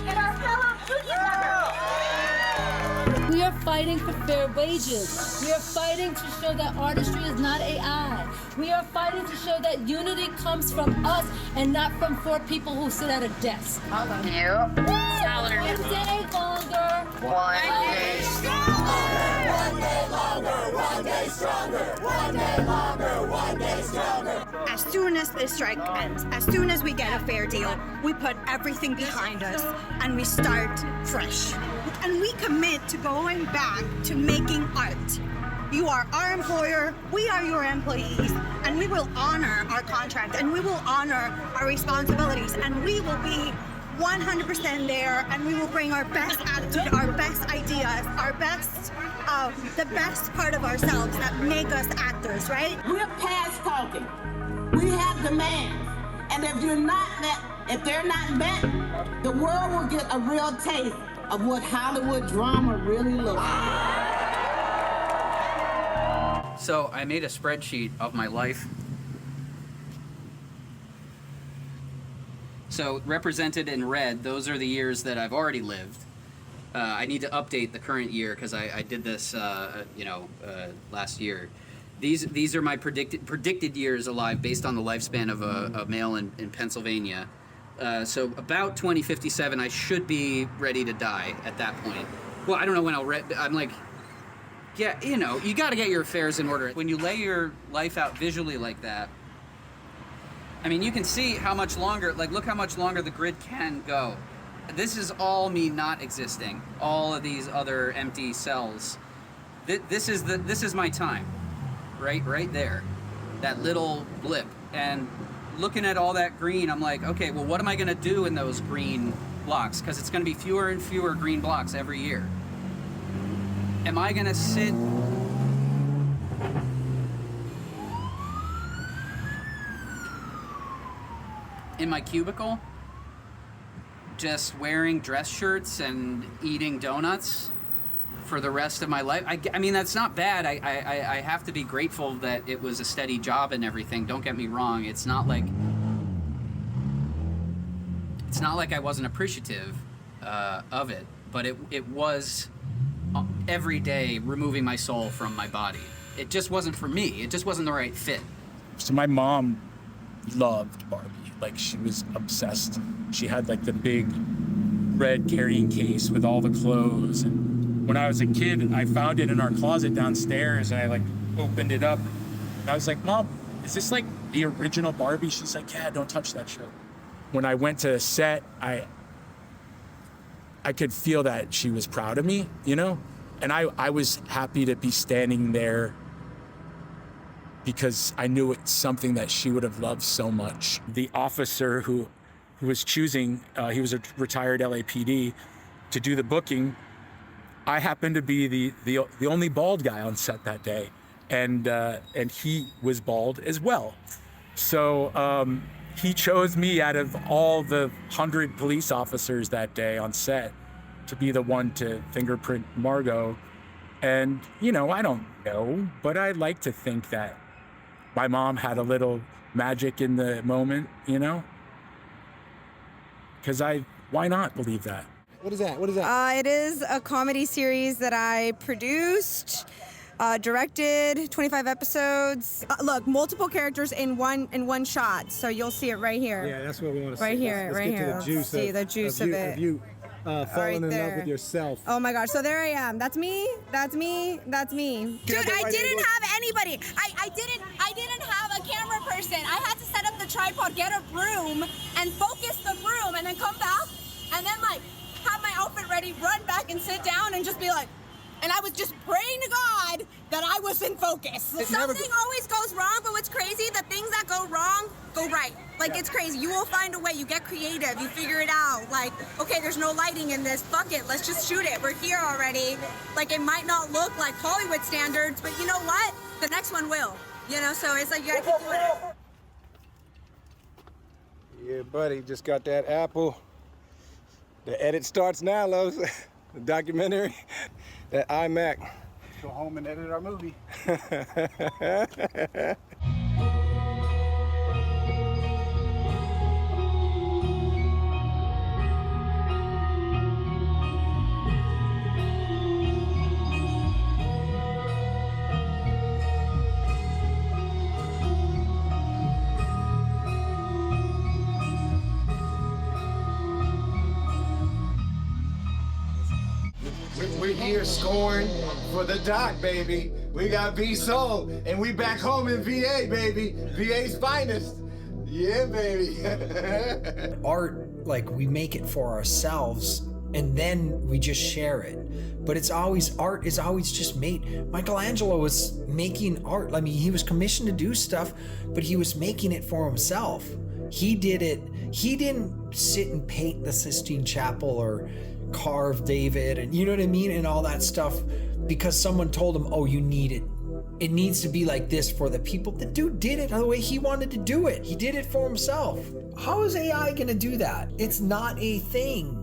And our fellow union members. We are fighting for fair wages. We are fighting to show that artistry is not AI. We are fighting to show that unity comes from us and not from 4 people who sit at a desk. All of you. One day longer. One day stronger. One day longer. One day stronger. One day longer. One day stronger. As soon as this strike ends, as soon as we get a fair deal, we put everything behind us and we start fresh. And we commit to going back to making art. You are our employer, we are your employees, and we will honor our contract and we will honor our responsibilities and we will be 100% there and we will bring our best attitude, our best ideas, our best, the best part of ourselves that make us actors, right? We're past talking. We have demands. And if they're not met, the world will get a real taste of what Hollywood drama really looks like. So I made a spreadsheet of my life. So represented in red, those are the years that I've already lived. I need to update the current year because I did this, last year. These are my predicted years alive based on the lifespan of a male in Pennsylvania. So about 2057, I should be ready to die at that point. Well, I don't know when I'm like, yeah, you know, you got to get your affairs in order. When you lay your life out visually like that, I mean, you can see how much longer, like, look how much longer the grid can go. This is all me not existing. All of these other empty cells. This is my time, right there, that little blip. And looking at all that green, I'm like, okay, well, what am I gonna do in those green blocks? Because it's gonna be fewer and fewer green blocks every year. Am I gonna sit in my cubicle just wearing dress shirts and eating donuts for the rest of my life? I mean, that's not bad. I have to be grateful that it was a steady job and everything. Don't get me wrong. It's not like I wasn't appreciative of it, but it was every day removing my soul from my body. It just wasn't for me. It just wasn't the right fit. So my mom loved Barbie. Like, she was obsessed. She had like the big red carrying case with all the clothes. And when I was a kid, I found it in our closet downstairs and I like opened it up. And I was like, Mom, is this like the original Barbie? She's like, yeah, don't touch that shit. When I went to the set, I could feel that she was proud of me, you know? And I was happy to be standing there because I knew it's something that she would have loved so much. The officer who was choosing, he was a retired LAPD, to do the booking, I happened to be the only bald guy on set that day. And he was bald as well. So he chose me out of all the 100 police officers that day on set to be the one to fingerprint Margot. And, you know, I don't know, but I like to think that my mom had a little magic in the moment, you know? Because why not believe that? What is that? What is that? It is a comedy series that I produced, directed, 25 episodes. Look, multiple characters in one shot, so you'll see it right here. Yeah, that's what we want to see. Right here, let's right get here. To the juice see the juice of it. Of you falling in love with yourself. Oh my gosh, so there I am. That's me, that's me, that's me. Dude, I didn't have anybody. I didn't have a camera person. I had to set up the tripod, get a broom, and focus the broom, and then come back, and then like have my outfit ready, run back and sit down and just be like, and I was just praying to God that I was in focus. Something always goes wrong, but what's crazy, the things that go wrong go right. Like, it's crazy. You will find a way. You get creative. You figure it out. Like, okay, there's no lighting in this. Fuck it. Let's just shoot it. We're here already. Like, it might not look like Hollywood standards, but you know what? The next one will. You know, so it's like you gotta keep doing it. Yeah, buddy, just got that Apple. The edit starts now, Los. The documentary, that iMac. Let's go home and edit our movie. We're here scoring for the doc, baby. We got B-Soul, and we back home in VA, baby. VA's finest. Yeah, baby. Art, like, we make it for ourselves, and then we just share it. But it's always, art is always just made. Michelangelo was making art. I mean, he was commissioned to do stuff, but he was making it for himself. He did it. He didn't sit and paint the Sistine Chapel or carve David, and you know what I mean, and all that stuff because someone told him, oh, you need it. It needs to be like this for the people. The dude did it the way he wanted to do it. He did it for himself. How is AI gonna do that? It's not a thing.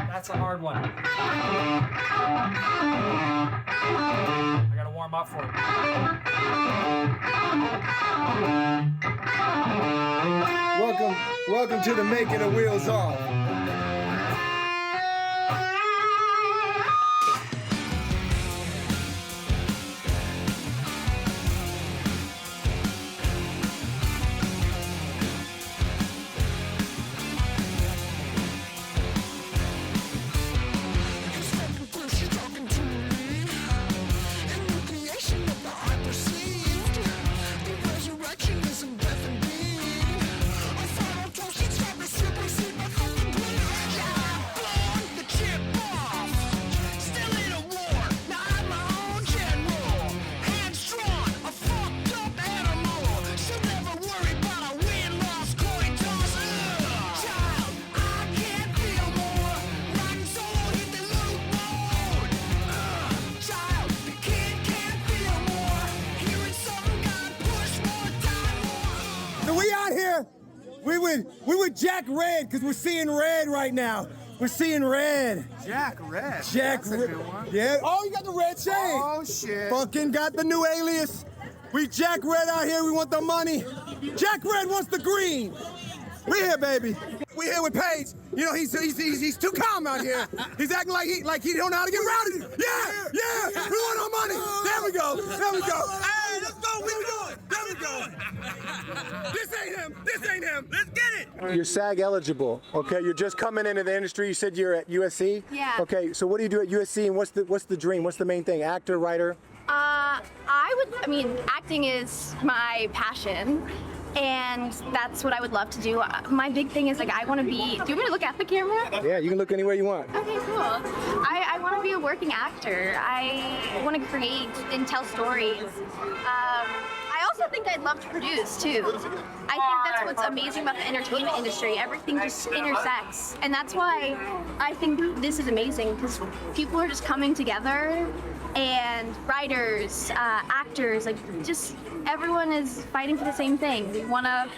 That's a hard one. I gotta warm up for it. Welcome to the Making of Wheels Off. We would Jack Red because we're seeing red right now. We're seeing red. Jack Red. Jack Red. Yeah. Oh, you got the red chain. Oh shit. Fucking got the new alias. We Jack Red out here. We want the money. Jack Red wants the green. We here, baby. We here with Paige. You know he's too calm out here. He's acting like he don't know how to get rowdy. Yeah. We want our money. There we go. Hey, let's go. We do it. There we go. This ain't him. Let's get it. You're SAG eligible. Okay, you're just coming into the industry. You said you're at USC. Yeah. Okay, so what do you do at USC, and what's the dream? What's the main thing? Actor, writer? Acting is my passion, and that's what I would love to do. My big thing is, like, I want to be, do you want me to look at the camera? Yeah, you can look anywhere you want. Okay, cool. I want to be a working actor. I want to create and tell stories. I also think I'd love to produce, too. I think that's what's amazing about the entertainment industry. Everything just intersects. And that's why I think this is amazing, because people are just coming together, and writers, actors, like, just everyone is fighting for the same thing. We want to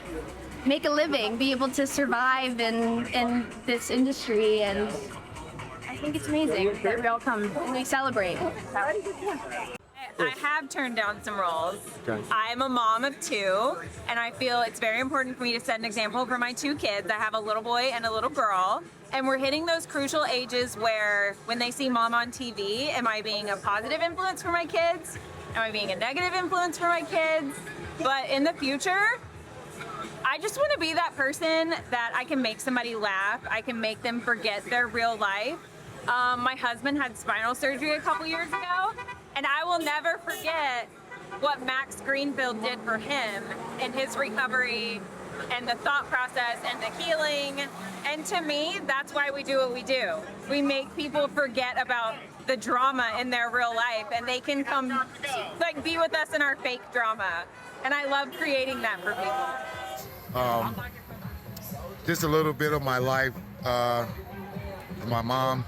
make a living, be able to survive in this industry, and I think it's amazing that we all come and we celebrate. I have turned down some roles. Okay. I'm a mom of two, and I feel it's very important for me to set an example for my two kids. I have a little boy and a little girl, and we're hitting those crucial ages where when they see mom on TV, am I being a positive influence for my kids? Am I being a negative influence for my kids? But in the future, I just want to be that person that I can make somebody laugh. I can make them forget their real life. My husband had spinal surgery a couple years ago, and I will never forget what Max Greenfield did for him in his recovery and the thought process and the healing. And to me, that's why we do what we do. We make people forget about the drama in their real life, and they can come like be with us in our fake drama. And I love creating that for people. Just a little bit of my life. My mom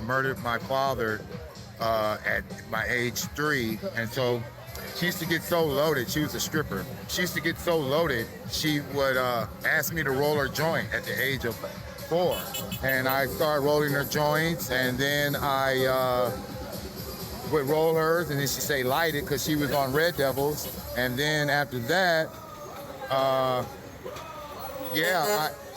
murdered my father at my age 3, and so she used to get so loaded. She was a stripper. She used to get so loaded, she would ask me to roll her joint at the age of 4. And I started rolling her joints, and then I would roll hers, and then she'd say light it because she was on Red Devils. And then after that,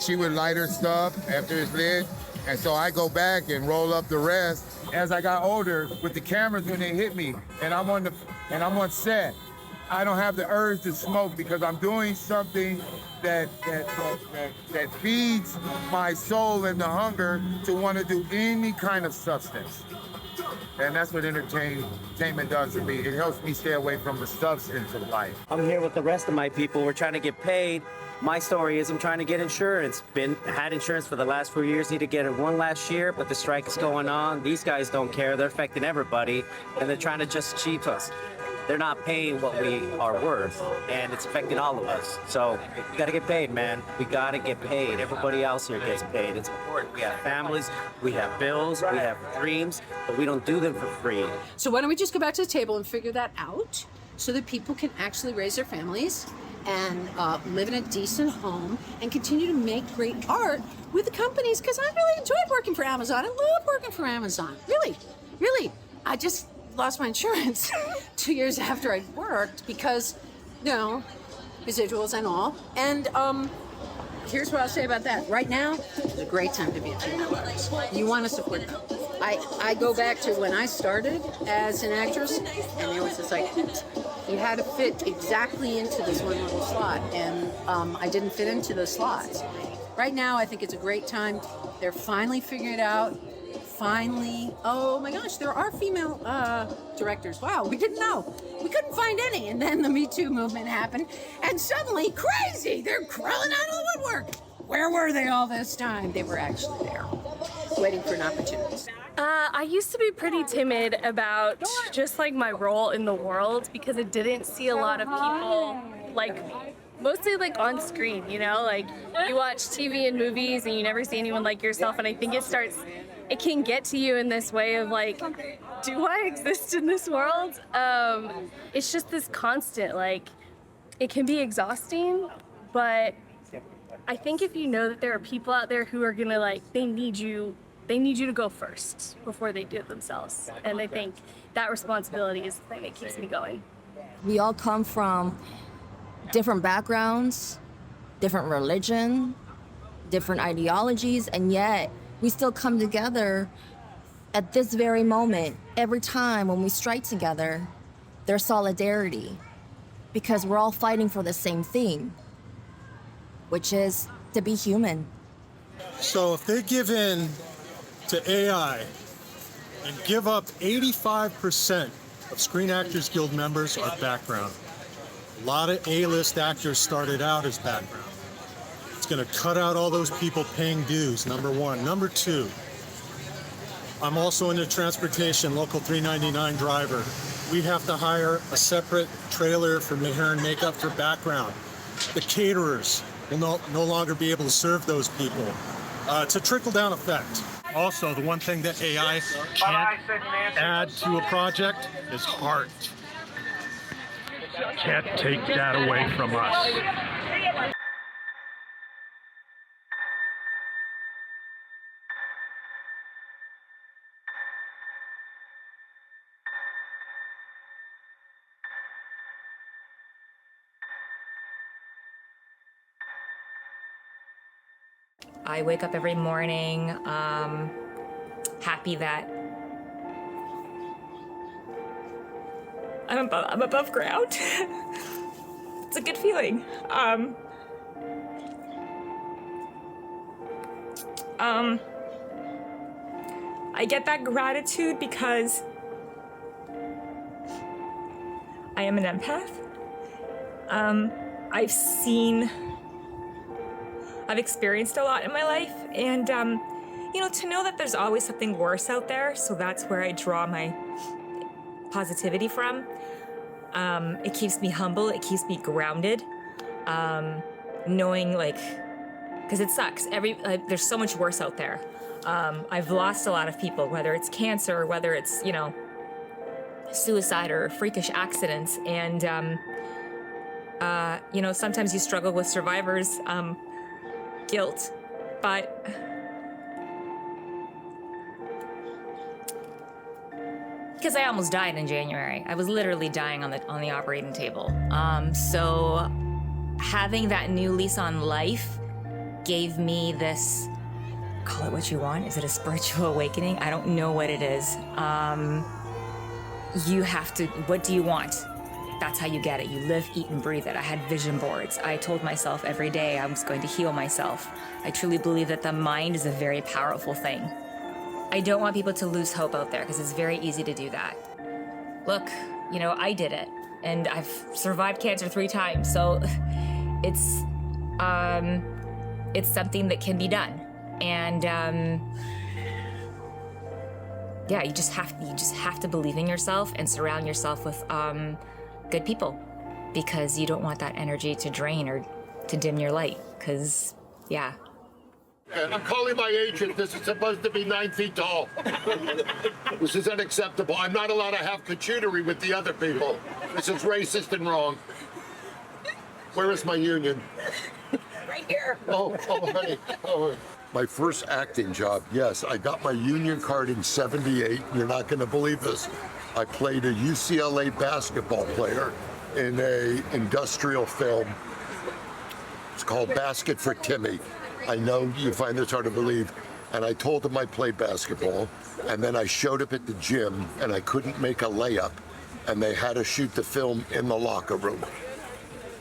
she would light her stuff after it's lit. And so I go back and roll up the rest. As I got older, with the cameras when they hit me, and I'm on set, I don't have the urge to smoke because I'm doing something that feeds my soul and the hunger to want to do any kind of substance. And that's what entertainment does for me. It helps me stay away from the substance of life. I'm here with the rest of my people. We're trying to get paid. My story is I'm trying to get insurance. Had insurance for the last 4 years. Need to get it one last year, but the strike is going on. These guys don't care. They're affecting everybody, and they're trying to just cheat us. They're not paying what we are worth, and it's affecting all of us. So we got to get paid, man. We got to get paid. Everybody else here gets paid. It's important. We have families, we have bills, we have dreams, but we don't do them for free. So why don't we just go back to the table and figure that out so that people can actually raise their families and live in a decent home and continue to make great art with the companies, because I really enjoyed working for Amazon. I love working for Amazon. Really, really. I just lost my insurance 2 years after I worked because, residuals and all. And here's what I'll say about that. Right now is a great time to be a female artist. You want to support them. I go back to when I started as an actress, and there was this you had to fit exactly into this one little slot, and I didn't fit into the slots. Right now, I think it's a great time. They're finally figuring it out. Finally, oh my gosh, there are female directors. Wow, we didn't know. We couldn't find any, and then the Me Too movement happened, and suddenly, crazy, they're crawling out of the woodwork. Where were they all this time? They were actually there, waiting for an opportunity. I used to be pretty timid about just like my role in the world because I didn't see a lot of people mostly on screen, like you watch TV and movies and you never see anyone like yourself, and I think it can get to you in this way of do I exist in this world? It's just this constant, it can be exhausting, but I think if you know that there are people out there who are gonna they need you to go first before they do it themselves. And I think that responsibility is the thing that keeps me going. We all come from different backgrounds, different religion, different ideologies, and yet we still come together at this very moment. Every time when we strike together, there's solidarity because we're all fighting for the same thing, which is to be human. So if they give in to AI and give up 85% of Screen Actors Guild members are background. A lot of A-list actors started out as background. It's going to cut out all those people paying dues, number one. Number two, I'm also into transportation, local 399 driver. We have to hire a separate trailer for hair and makeup for background. The caterers will no longer be able to serve those people. It's a trickle-down effect. Also, the one thing that AI can't add to a project is art. Can't take that away from us. I wake up every morning happy that I'm above ground. It's a good feeling. I get that gratitude because I am an empath. I've seen I've experienced a lot in my life, and you know, to know that there's always something worse out there, so that's where I draw my positivity from. It keeps me humble, it keeps me grounded, knowing, like, because it sucks. There's so much worse out there. I've lost a lot of people, whether it's cancer, whether it's, you know, suicide or freakish accidents, and you know, sometimes you struggle with survivor's guilt, but because I almost died in January. I was literally dying on the operating table. So having that new lease on life gave me this, call it what you want. Is it a spiritual awakening? I don't know what it is. You have to, what do you want? That's how you get it. You live, eat, and breathe it. I had vision boards. I told myself every day I was going to heal myself. I truly believe that the mind is a very powerful thing. I don't want people to lose hope out there because it's very easy to do that. Look, you know, I did it, and I've survived cancer 3 times, so it's something that can be done. And yeah, you just have to believe in yourself and surround yourself with good people, because you don't want that energy to drain or to dim your light, because yeah. I'm calling my agent. This is supposed to be 9 feet tall. This is unacceptable. I'm not allowed to have cachootery with the other people. This is racist and wrong. Where is my union? Right here. Oh, honey. Oh. My first acting job, yes, I got my union card in '78. You're not going to believe this. I played a UCLA basketball player in a industrial film. It's called Basket for Timmy. I know you find this hard to believe. And I told them I played basketball, and then I showed up at the gym and I couldn't make a layup, and they had to shoot the film in the locker room,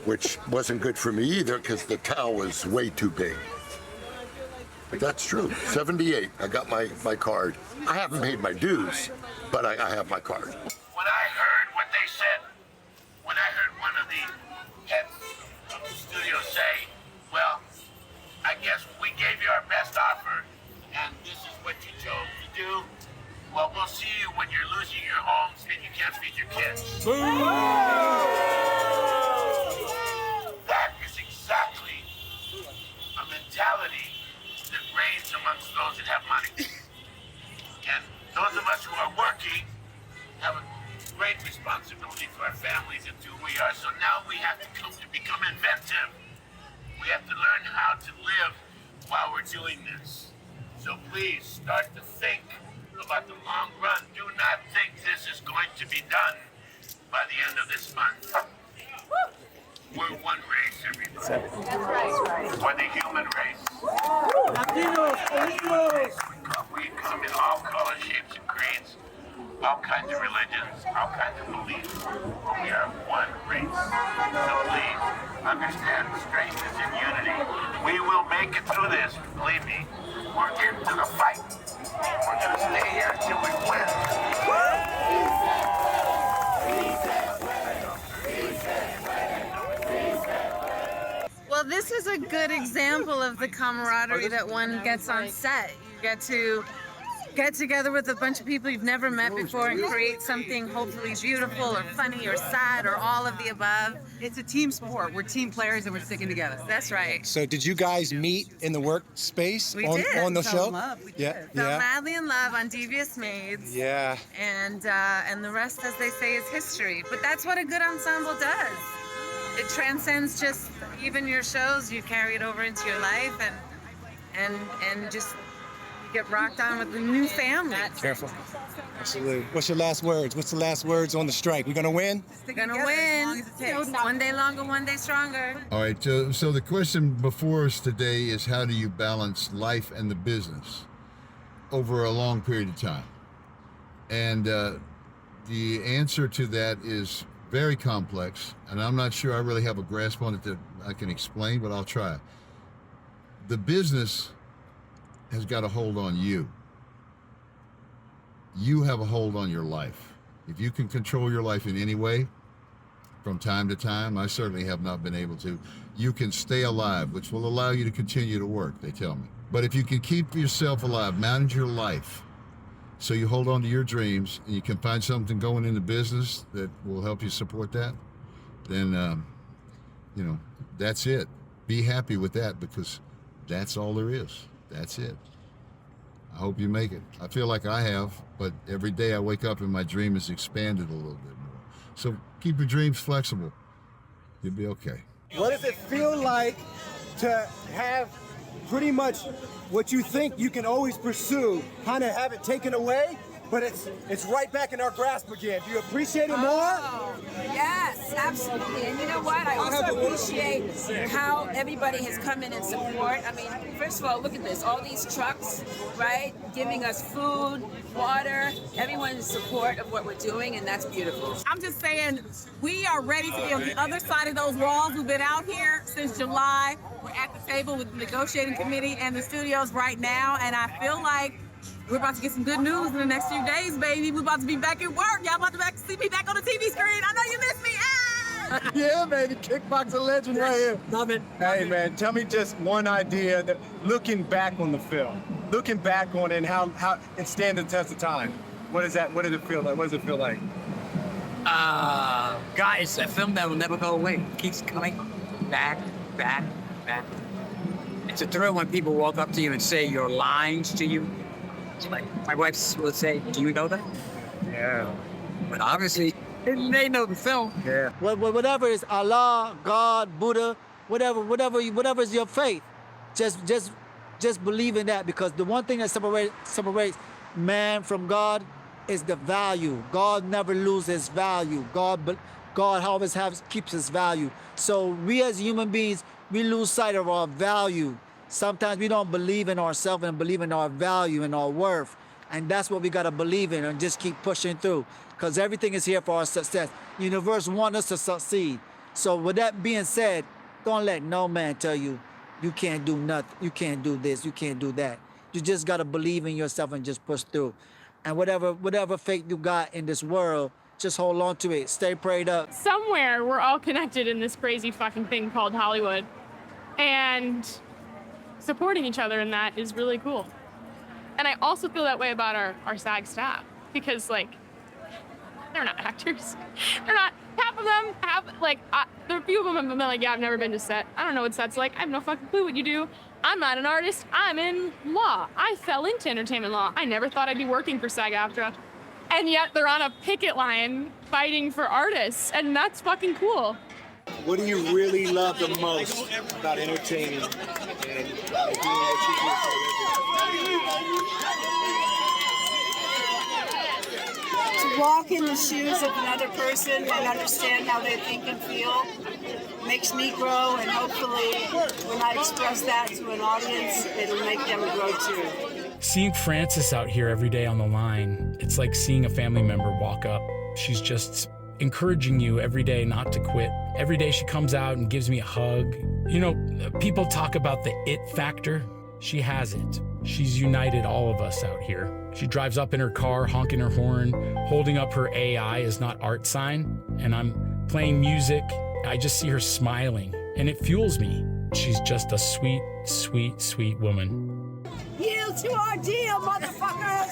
which wasn't good for me either because the towel was way too big. But that's true. '78, I got my card. I haven't paid my dues, but I have my card. When I heard what they said, when I heard one of the heads of the studio say, well, I guess we gave you our best offer, and this is what you chose to do. Well, we'll see you when you're losing your homes and you can't feed your kids. That is exactly a mentality that reigns amongst those that have money. And those of us who are working have a great responsibility for our families and to who we are. So now we have to become inventive. We have to learn how to live while we're doing this. So please start to think about the long run. Do not think this is going to be done by the end of this month. We're one race, everybody. That's right. We're the human race. We come in all colors, shapes, and creeds, all kinds of religions, all kinds of beliefs. We are one race. So please understand strength is in unity. We will make it through this. Believe me, we're into the fight. We're going to stay here until we win. Well, this is a good example of the camaraderie that one gets on set. You get to get together with a bunch of people you've never met before and create something hopefully beautiful or funny or sad or all of the above. It's a team sport. We're team players and we're sticking together. That's right. So did you guys meet in the workspace on the show? Fell madly in love on Devious Maids. Yeah. And the rest, as they say, is history. But that's what a good ensemble does. It transcends just even your shows. You carry it over into your life and just get rocked on with the new family. Careful. Absolutely. What's your last words? What's the last words on the strike? We gonna win? We're gonna win. One day longer, one day stronger. All right, so the question before us today is, how do you balance life and the business over a long period of time? And the answer to that is very complex, and I'm not sure I really have a grasp on it that I can explain, but I'll try. The business has got a hold on you. You have a hold on your life. If you can control your life in any way, from time to time. I certainly have not been able to. You can stay alive, which will allow you to continue to work, they tell me. But if you can keep yourself alive, manage your life, so you hold on to your dreams, and you can find something going in the business that will help you support that, then, you know, that's it. Be happy with that, because that's all there is. That's it. I hope you make it. I feel like I have, but every day I wake up and my dream is expanded a little bit more. So keep your dreams flexible. You'll be okay. What does it feel like to have pretty much what you think you can always pursue, kind of have it taken away, but it's right back in our grasp again? Do you appreciate it more? Oh, yes, absolutely. And you know what? I also appreciate how everybody has come in and support. I mean, first of all, look at this. All these trucks, right? Giving us food, water, everyone's support of what we're doing, and that's beautiful. I'm just saying, we are ready to be on the other side of those walls. We've been out here since July. We're at the table with the negotiating committee and the studios right now, and I feel like we're about to get some good news in the next few days, baby. We're about to be back at work. Y'all about to see me back on the TV screen. I know you miss me. Ah! Yeah, baby, kickboxer legend right here. Love it. Hey, man, tell me just one idea that, looking back on the film, looking back on it and how it stands the test of time. What is that? What does it feel like? What does it feel like? Guys, a film that will never go away. Keeps coming back. It's a thrill when people walk up to you and say your lines to you. It's like my wife will say, "Do you know that?" Yeah. But obviously, they know the film. Yeah. Whatever is Allah, God, Buddha, whatever is your faith, just believe in that, because the one thing that separates man from God is the value. God never loses value. God always keeps his value. So we as human beings, we lose sight of our value. Sometimes we don't believe in ourselves and believe in our value and our worth. And that's what we got to believe in and just keep pushing through, because everything is here for our success. The universe wants us to succeed. So with that being said, don't let no man tell you, you can't do nothing, you can't do this, you can't do that. You just got to believe in yourself and just push through. And whatever faith you got in this world, just hold on to it. Stay prayed up. Somewhere we're all connected in this crazy fucking thing called Hollywood. And supporting each other in that is really cool. And I also feel that way about our SAG staff, because like, they're not actors. They're not, half of them have there are a few of them have been like, yeah, I've never been to set. I don't know what set's like. I have no fucking clue what you do. I'm not an artist. I'm in law. I fell into entertainment law. I never thought I'd be working for SAG-AFTRA. And yet they're on a picket line fighting for artists, and that's fucking cool. What do you really love the most about entertaining and doing what you do for a living? To walk in the shoes of another person and understand how they think and feel makes me grow, and hopefully when I express that to an audience, it'll make them grow too. Seeing Frances out here every day on the line, it's like seeing a family member walk up. She's just encouraging you every day not to quit. Every day she comes out and gives me a hug. You know, people talk about the it factor. She has it. She's united all of us out here. She drives up in her car, honking her horn, holding up her AI is not art sign, and I'm playing music. I just see her smiling, and it fuels me. She's just a sweet, sweet, sweet woman. Yield to our deal, motherfuckers!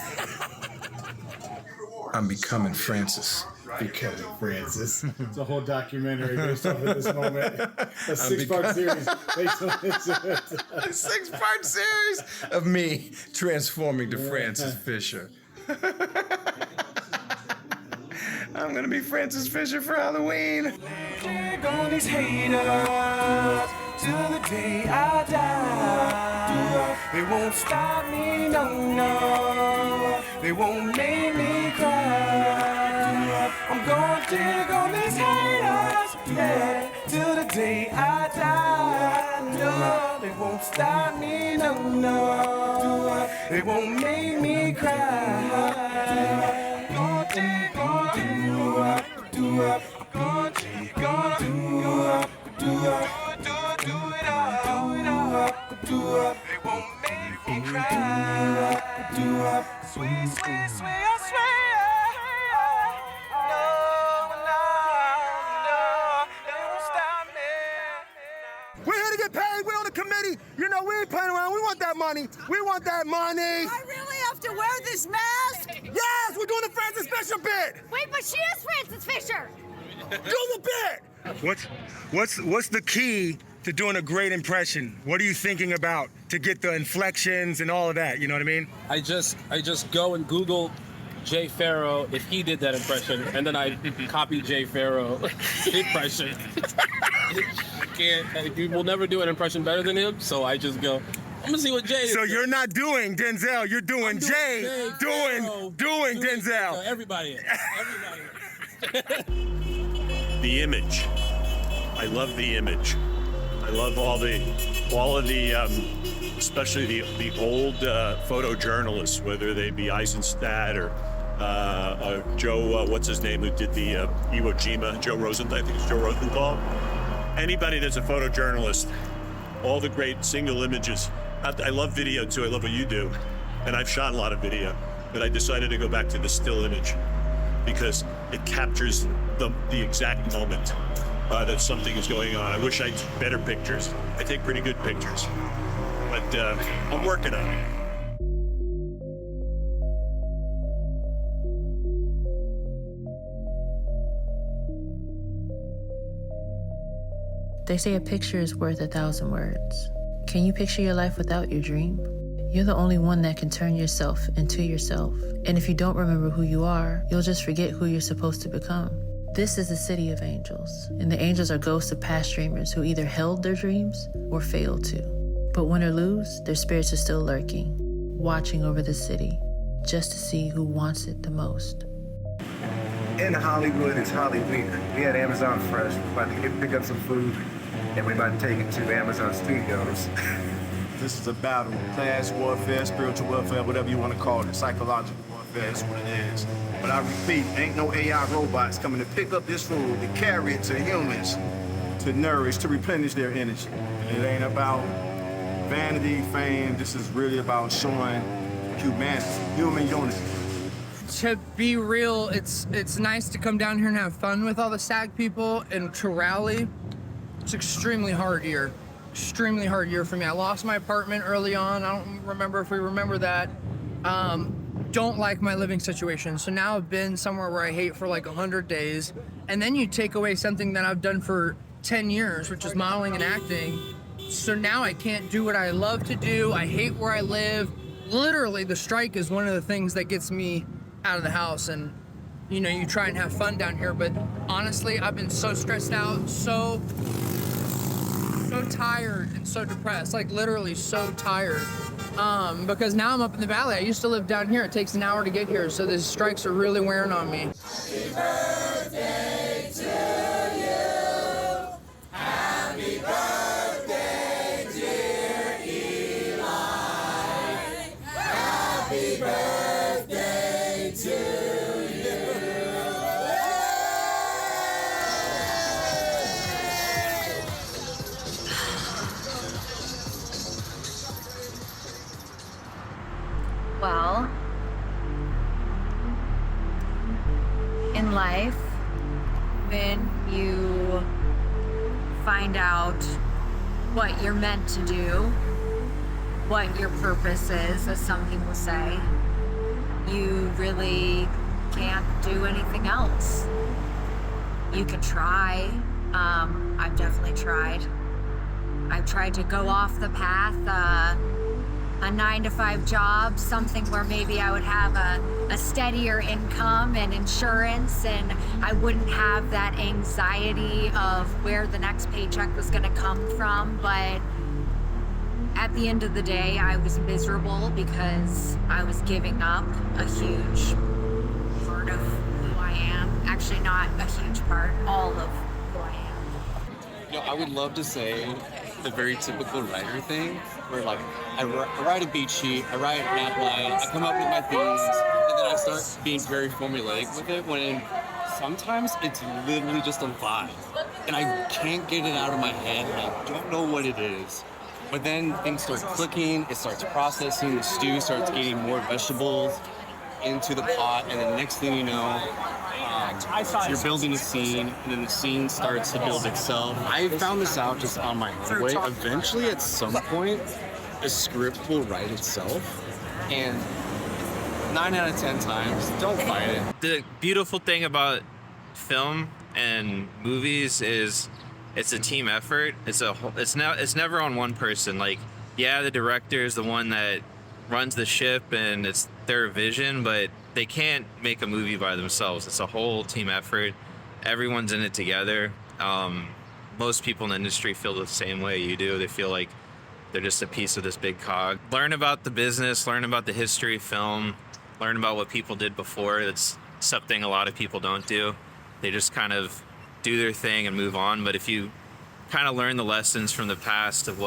I'm becoming Francis. Becoming Francis. It's a whole documentary based off of this moment. A six-part series based on this event. A 6-part series of me transforming to Francis Fisher. I'm gonna be Francis Fisher for Halloween. Click on these haters till the day I die. They won't stop me, no. They won't make me cry. I'm gonna dig on these haters, yeah, till the day I die. No, they won't stop me, no. They won't make me cry. They won't make me cry. Sweet, sweet, sweet, I swear. No. playing around. We want that money. We want that money. I really have to wear this mask? Yes, we're doing the Frances Fisher bit. Wait, but she is Frances Fisher. Do the bit. What's the key to doing a great impression? What are you thinking about to get the inflections and all of that? You know what I mean? I just go and Google Jay Pharoah if he did that impression, and then I copy Jay Pharoah impression. I can't. You will never do an impression better than him, so I just go. I'm gonna see what Jay is. So you're not doing Denzel. You're doing Jay. Doing Denzel. Everybody. The image. I love the image. I love all of the, especially the old photojournalists, whether they be Eisenstadt or Joe, what's his name, who did the Iwo Jima, Joe Rosenthal, I think it's Joe Rosenthal. Anybody that's a photojournalist, all the great single images. I love video too, I love what you do. And I've shot a lot of video, but I decided to go back to the still image because it captures the exact moment that something is going on. I wish I took better pictures. I take pretty good pictures, but I'm working on it. They say a picture is worth 1,000 words. Can you picture your life without your dream? You're the only one that can turn yourself into yourself. And if you don't remember who you are, you'll just forget who you're supposed to become. This is the city of angels, and the angels are ghosts of past dreamers who either held their dreams or failed to. But win or lose, their spirits are still lurking, watching over the city, just to see who wants it the most. In Hollywood, it's Holly Week. We had Amazon Fresh. We're about to pick up some food, and we're about to take it to Amazon Studios. This is a battle. Class warfare, spiritual warfare, whatever you want to call it. Psychological warfare is what it is. But I repeat, ain't no AI robots coming to pick up this food, to carry it to humans, to nourish, to replenish their energy. It ain't about vanity, fame. This is really about showing humanity, human unity. To be real, it's nice to come down here and have fun with all the SAG people and to rally. It's extremely hard year. Extremely hard year for me. I lost my apartment early on. I don't remember if we remember that. Don't like my living situation. So now I've been somewhere where I hate for like 100 days. And then you take away something that I've done for 10 years, which is modeling and acting. So now I can't do what I love to do. I hate where I live. Literally, the strike is one of the things that gets me out of the house. And you know, you try and have fun down here, but honestly, I've been so stressed out, so tired and so depressed, like literally so tired. Because now I'm up in the valley. I used to live down here. It takes an hour to get here, so these strikes are really wearing on me. Happy birthday to you. Happy birthday, dear Eli. Happy birthday to you. Well, in life, when you find out what you're meant to do, what your purpose is, as some people say, you really can't do anything else. You can try. I've definitely tried. I've tried to go off the path, a 9-to-5 job, something where maybe I would have a steadier income and insurance, and I wouldn't have that anxiety of where the next paycheck was gonna come from. But at the end of the day, I was miserable because I was giving up a huge part of who I am. Actually, not a huge part, all of who I am. You know, I would love to say the very typical writer thing, where like I write a beat sheet, I write an outline, I come up with my themes, and then I start being very formulaic with it, when sometimes it's literally just a vibe. And I can't get it out of my head, and I don't know what it is. But then things start clicking, it starts processing, the stew starts getting more vegetables into the pot, and then next thing you know, you're building a scene, and then the scene starts to build itself. I found this out just on my own way. Eventually, at some point, a script will write itself, and 9 out of 10 times, don't fight it. The beautiful thing about film and movies is it's a team effort. It's never on one person. Like, yeah, the director is the one that runs the ship and it's their vision, but they can't make a movie by themselves. It's a whole team effort. Everyone's in it together. Most people in the industry feel the same way you do. They feel like they're just a piece of this big cog. Learn about the business, learn about the history of film, learn about what people did before. That's something a lot of people don't do. They just kind of do their thing and move on. But if you kind of learn the lessons from the past of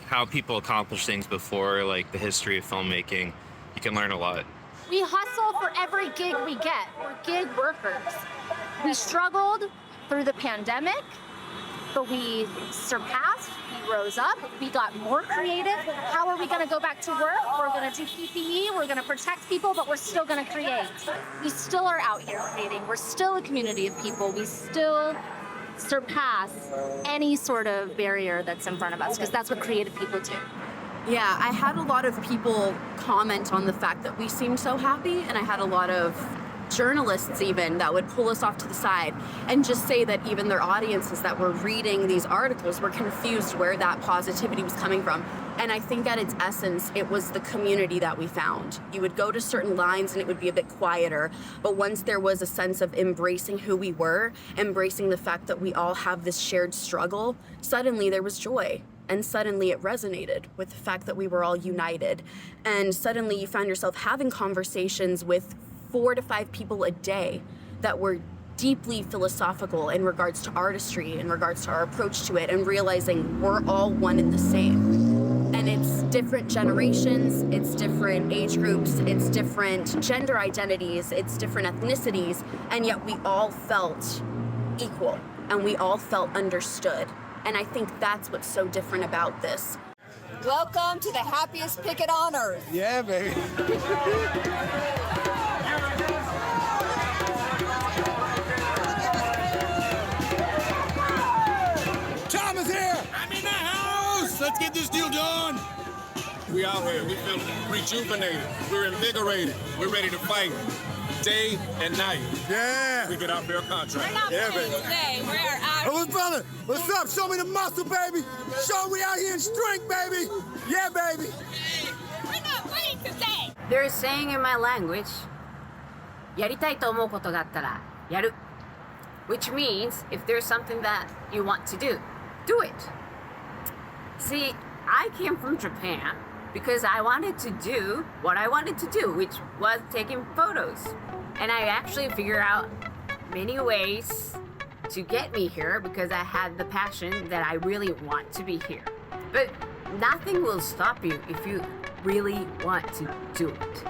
how people accomplished things before, like the history of filmmaking, you can learn a lot. We hustle for every gig we get. We're gig workers. We struggled through the pandemic, but we surpassed, we rose up, we got more creative. How are we gonna go back to work? We're gonna do PPE, we're gonna protect people, but we're still gonna create. We still are out here creating. We're still a community of people. We still surpass any sort of barrier that's in front of us, because that's what creative people do. Yeah, I had a lot of people comment on the fact that we seemed so happy, and I had a lot of journalists even that would pull us off to the side and just say that even their audiences that were reading these articles were confused where that positivity was coming from. And I think at its essence, it was the community that we found. You would go to certain lines and it would be a bit quieter, but once there was a sense of embracing who we were, embracing the fact that we all have this shared struggle, suddenly there was joy. And suddenly it resonated with the fact that we were all united. And suddenly you found yourself having conversations with 4 to 5 people a day that were deeply philosophical in regards to artistry, in regards to our approach to it, and realizing we're all one and the same. And it's different generations, it's different age groups, it's different gender identities, it's different ethnicities, and yet we all felt equal and we all felt understood. And I think that's what's so different about this. Welcome to the happiest picket on earth. Yeah, baby. Tom is here. I'm in the house. Let's get this deal done. We out here. We feel rejuvenated. We're invigorated. We're ready to fight day and night. Yeah. We get our fair contract. We're not playing today. We are out. Hey, what's brother? What's up? Show me the muscle, baby. Show me out here in strength, baby. Yeah, baby. We're not playing today. There is saying in my language, やりたいと思うことがあったらやる. Which means if there's something that you want to do it. See, I came from Japan because I wanted to do what I wanted to do, which was taking photos. And I actually figured out many ways to get me here because I had the passion that I really want to be here. But nothing will stop you if you really want to do it.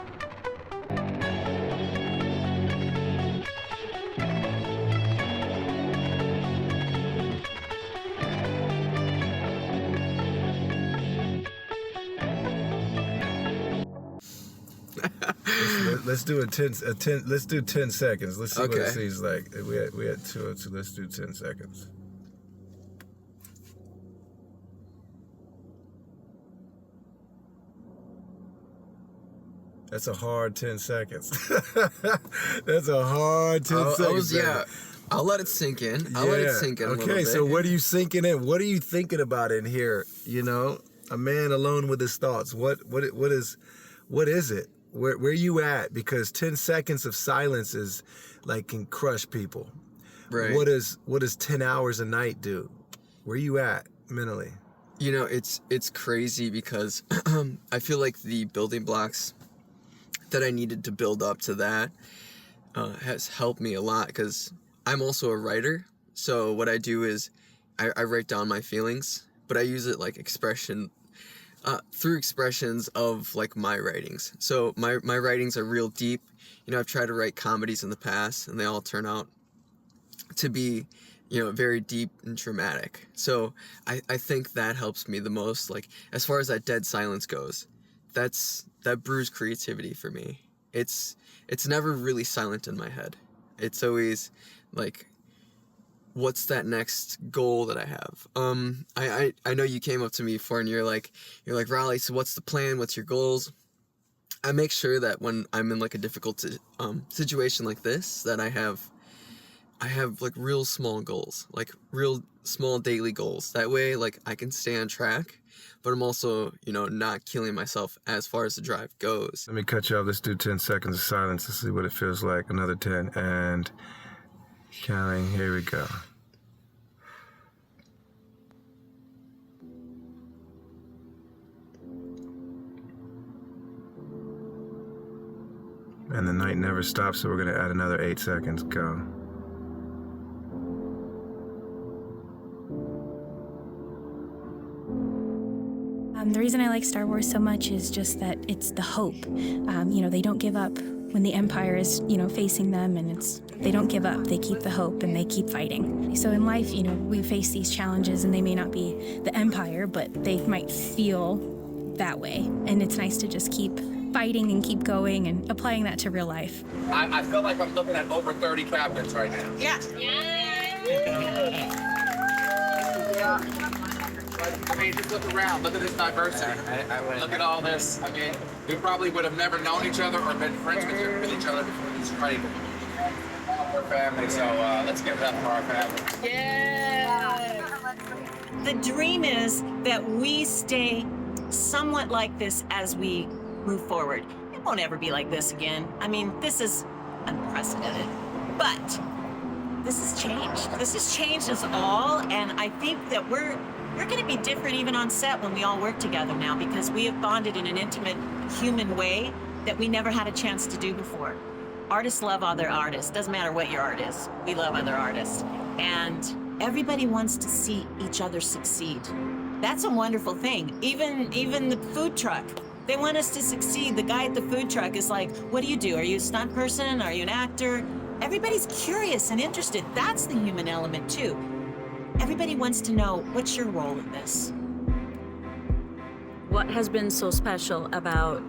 Let's do let's do 10 seconds. Let's see what it seems like. We had 2, so let's do 10 seconds. That's a hard 10 seconds. That's a hard 10 seconds. Yeah. I'll let it sink in. I'll let it sink in a little bit. Okay, so what are you sinking in? What are you thinking about in here? You know, a man alone with his thoughts. What is it? Where you at? Because 10 seconds of silence is like can crush people. Right. What does 10 hours a night do? Where you at mentally? You know, it's crazy because I feel like the building blocks that I needed to build up to that has helped me a lot because I'm also a writer. So what I do is I write down my feelings, but I use it like expression through expressions of like my writings. So my writings are real deep. You know, I've tried to write comedies in the past and they all turn out to be, you know, very deep and dramatic. So I think that helps me the most. Like as far as that dead silence goes, that brews creativity for me. It's never really silent in my head. It's always like what's that next goal that I have? I know you came up to me before and you're like, Raleigh, so what's the plan? What's your goals? I make sure that when I'm in like a difficult situation like this, that I have like real small goals, like real small daily goals. That way, like I can stay on track, but I'm also, not killing myself as far as the drive goes. Let me cut you off. Let's do 10 seconds of silence to see what it feels like. Another 10 and counting. Here we go. And the night never stops, so we're gonna add another 8 seconds. Go. The reason I like Star Wars so much is just that it's the hope. They don't give up when the Empire is, facing them, and they don't give up. They keep the hope and they keep fighting. So in life, we face these challenges, and they may not be the Empire, but they might feel that way. And it's nice to just keep fighting and keep going and applying that to real life. I feel like I'm looking at over 30 cabinets right now. Yeah. I mean, just look around. Look at this diversity. Look at all this. I mean, we probably would have never known each other or been friends with each other before this fight. Our family, so let's give it up for our family. Yeah. The dream is that we stay somewhat like this as we move forward. It won't ever be like this again. I mean, this is unprecedented, but this has changed. This has changed us all, and I think that we're going to be different even on set when we all work together now, because we have bonded in an intimate, human way that we never had a chance to do before. Artists love other artists. Doesn't matter what your art is. We love other artists. And everybody wants to see each other succeed. That's a wonderful thing. Even the food truck. They want us to succeed. The guy at the food truck is like, what do? Are you a stunt person? Are you an actor? Everybody's curious and interested. That's the human element too. Everybody wants to know, what's your role in this? What has been so special about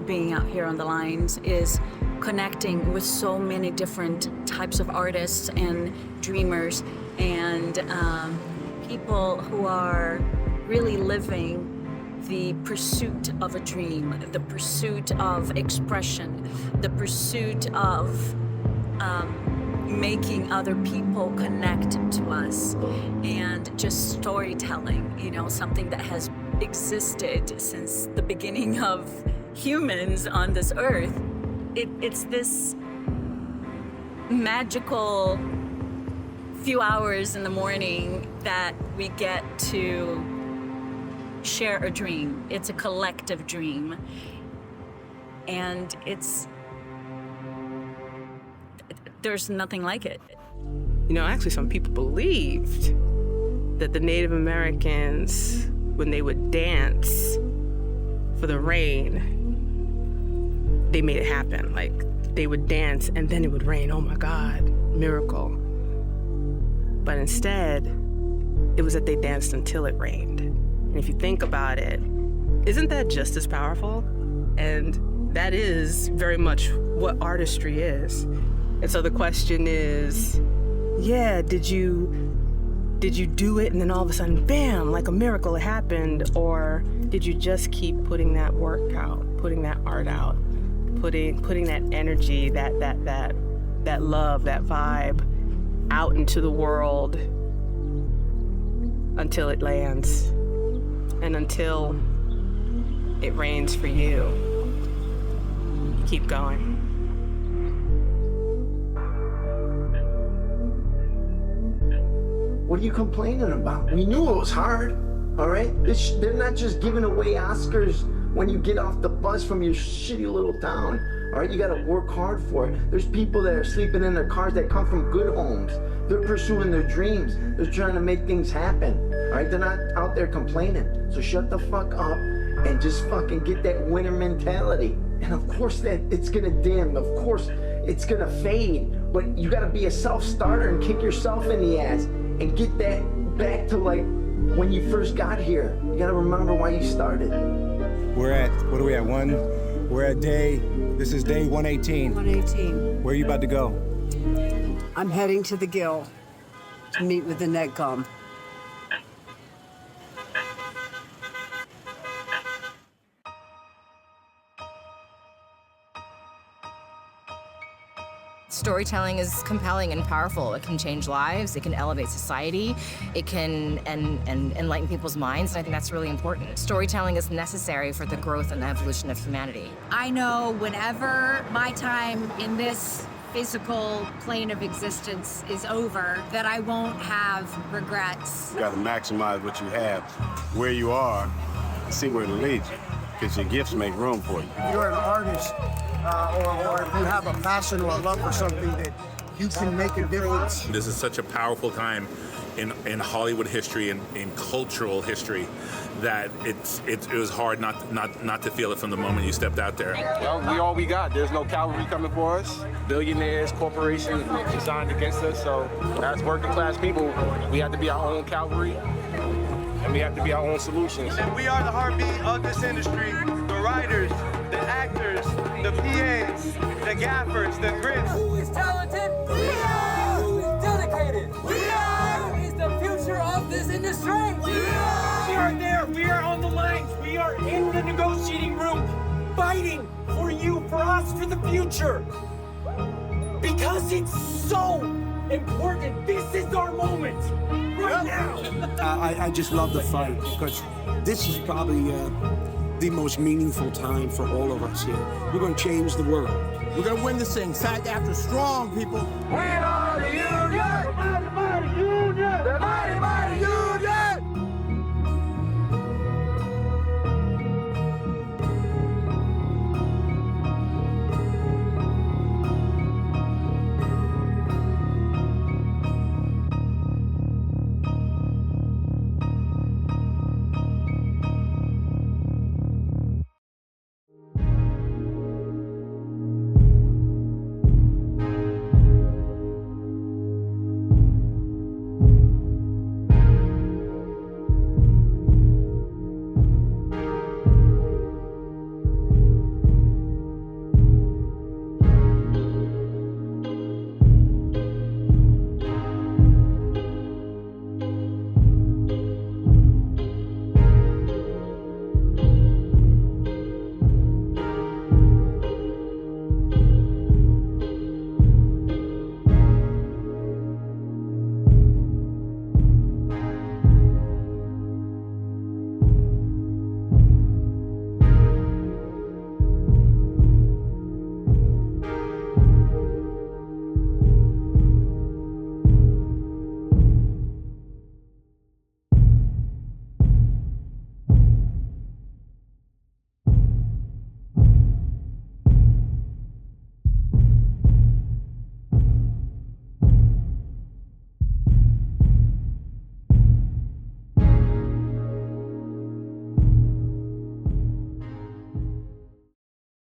being out here on the lines is connecting with so many different types of artists and dreamers and people who are really living the pursuit of a dream, the pursuit of expression, the pursuit of making other people connect to us, and just storytelling, something that has existed since the beginning of humans on this earth. It's this magical few hours in the morning that we get to share a dream. It's a collective dream, and there's nothing like it. Actually some people believed that the Native Americans, when they would dance for the rain, they made it happen. Like, they would dance and then it would rain. Oh my God, miracle. But instead, it was that they danced until it rained. And if you think about it, isn't that just as powerful? And that is very much what artistry is. And so the question is, did you do it and then all of a sudden, bam, like a miracle, it happened? Or did you just keep putting that work out, putting that art out, putting that energy, that love, that vibe out into the world until it lands and until it rains for you? Keep going. What are you complaining about? We knew it was hard, all right? They're not just giving away Oscars when you get off the bus from your shitty little town, all right? You gotta work hard for it. There's people that are sleeping in their cars that come from good homes. They're pursuing their dreams. They're trying to make things happen, all right? They're not out there complaining. So shut the fuck up and just fucking get that winner mentality. And of course that it's gonna dim. Of course it's gonna fade. But you gotta be a self-starter and kick yourself in the ass and get that back to like when you first got here. You gotta remember why you started. We're at, what are we at, this is day 118. 118. Where are you about to go? I'm heading to the Gill. to meet with the NEDCOM. Storytelling is compelling and powerful. It can change lives, it can elevate society, it can and enlighten people's minds, and I think that's really important. Storytelling is necessary for the growth and evolution of humanity. I know whenever my time in this physical plane of existence is over, that I won't have regrets. You gotta maximize what you have, where you are, and see where it leads you, because your gifts make room for you. If you're an artist, or if you have a passion or a love for something that you can make a difference. This is such a powerful time in Hollywood history and in cultural history that it was hard not to feel it from the moment you stepped out there. Well, we all we got. There's no cavalry coming for us. Billionaires, corporations designed against us. So as working class people, we have to be our own cavalry and we have to be our own solutions. We are the heartbeat of this industry. The writers, the actors, the PAs, the gaffers, the grits. Who is talented? We are. Who is dedicated? We are. Who is the future of this industry? We are. We are there. We are on the lines. We are in the negotiating room, fighting for you, for us, for the future. Because it's so important. This is our moment. Right now. I just love the fight because this is probably the most meaningful time for all of us here. We're going to change the world. We're gonna win this thing. SAG-AFTRA strong, people. We are the union.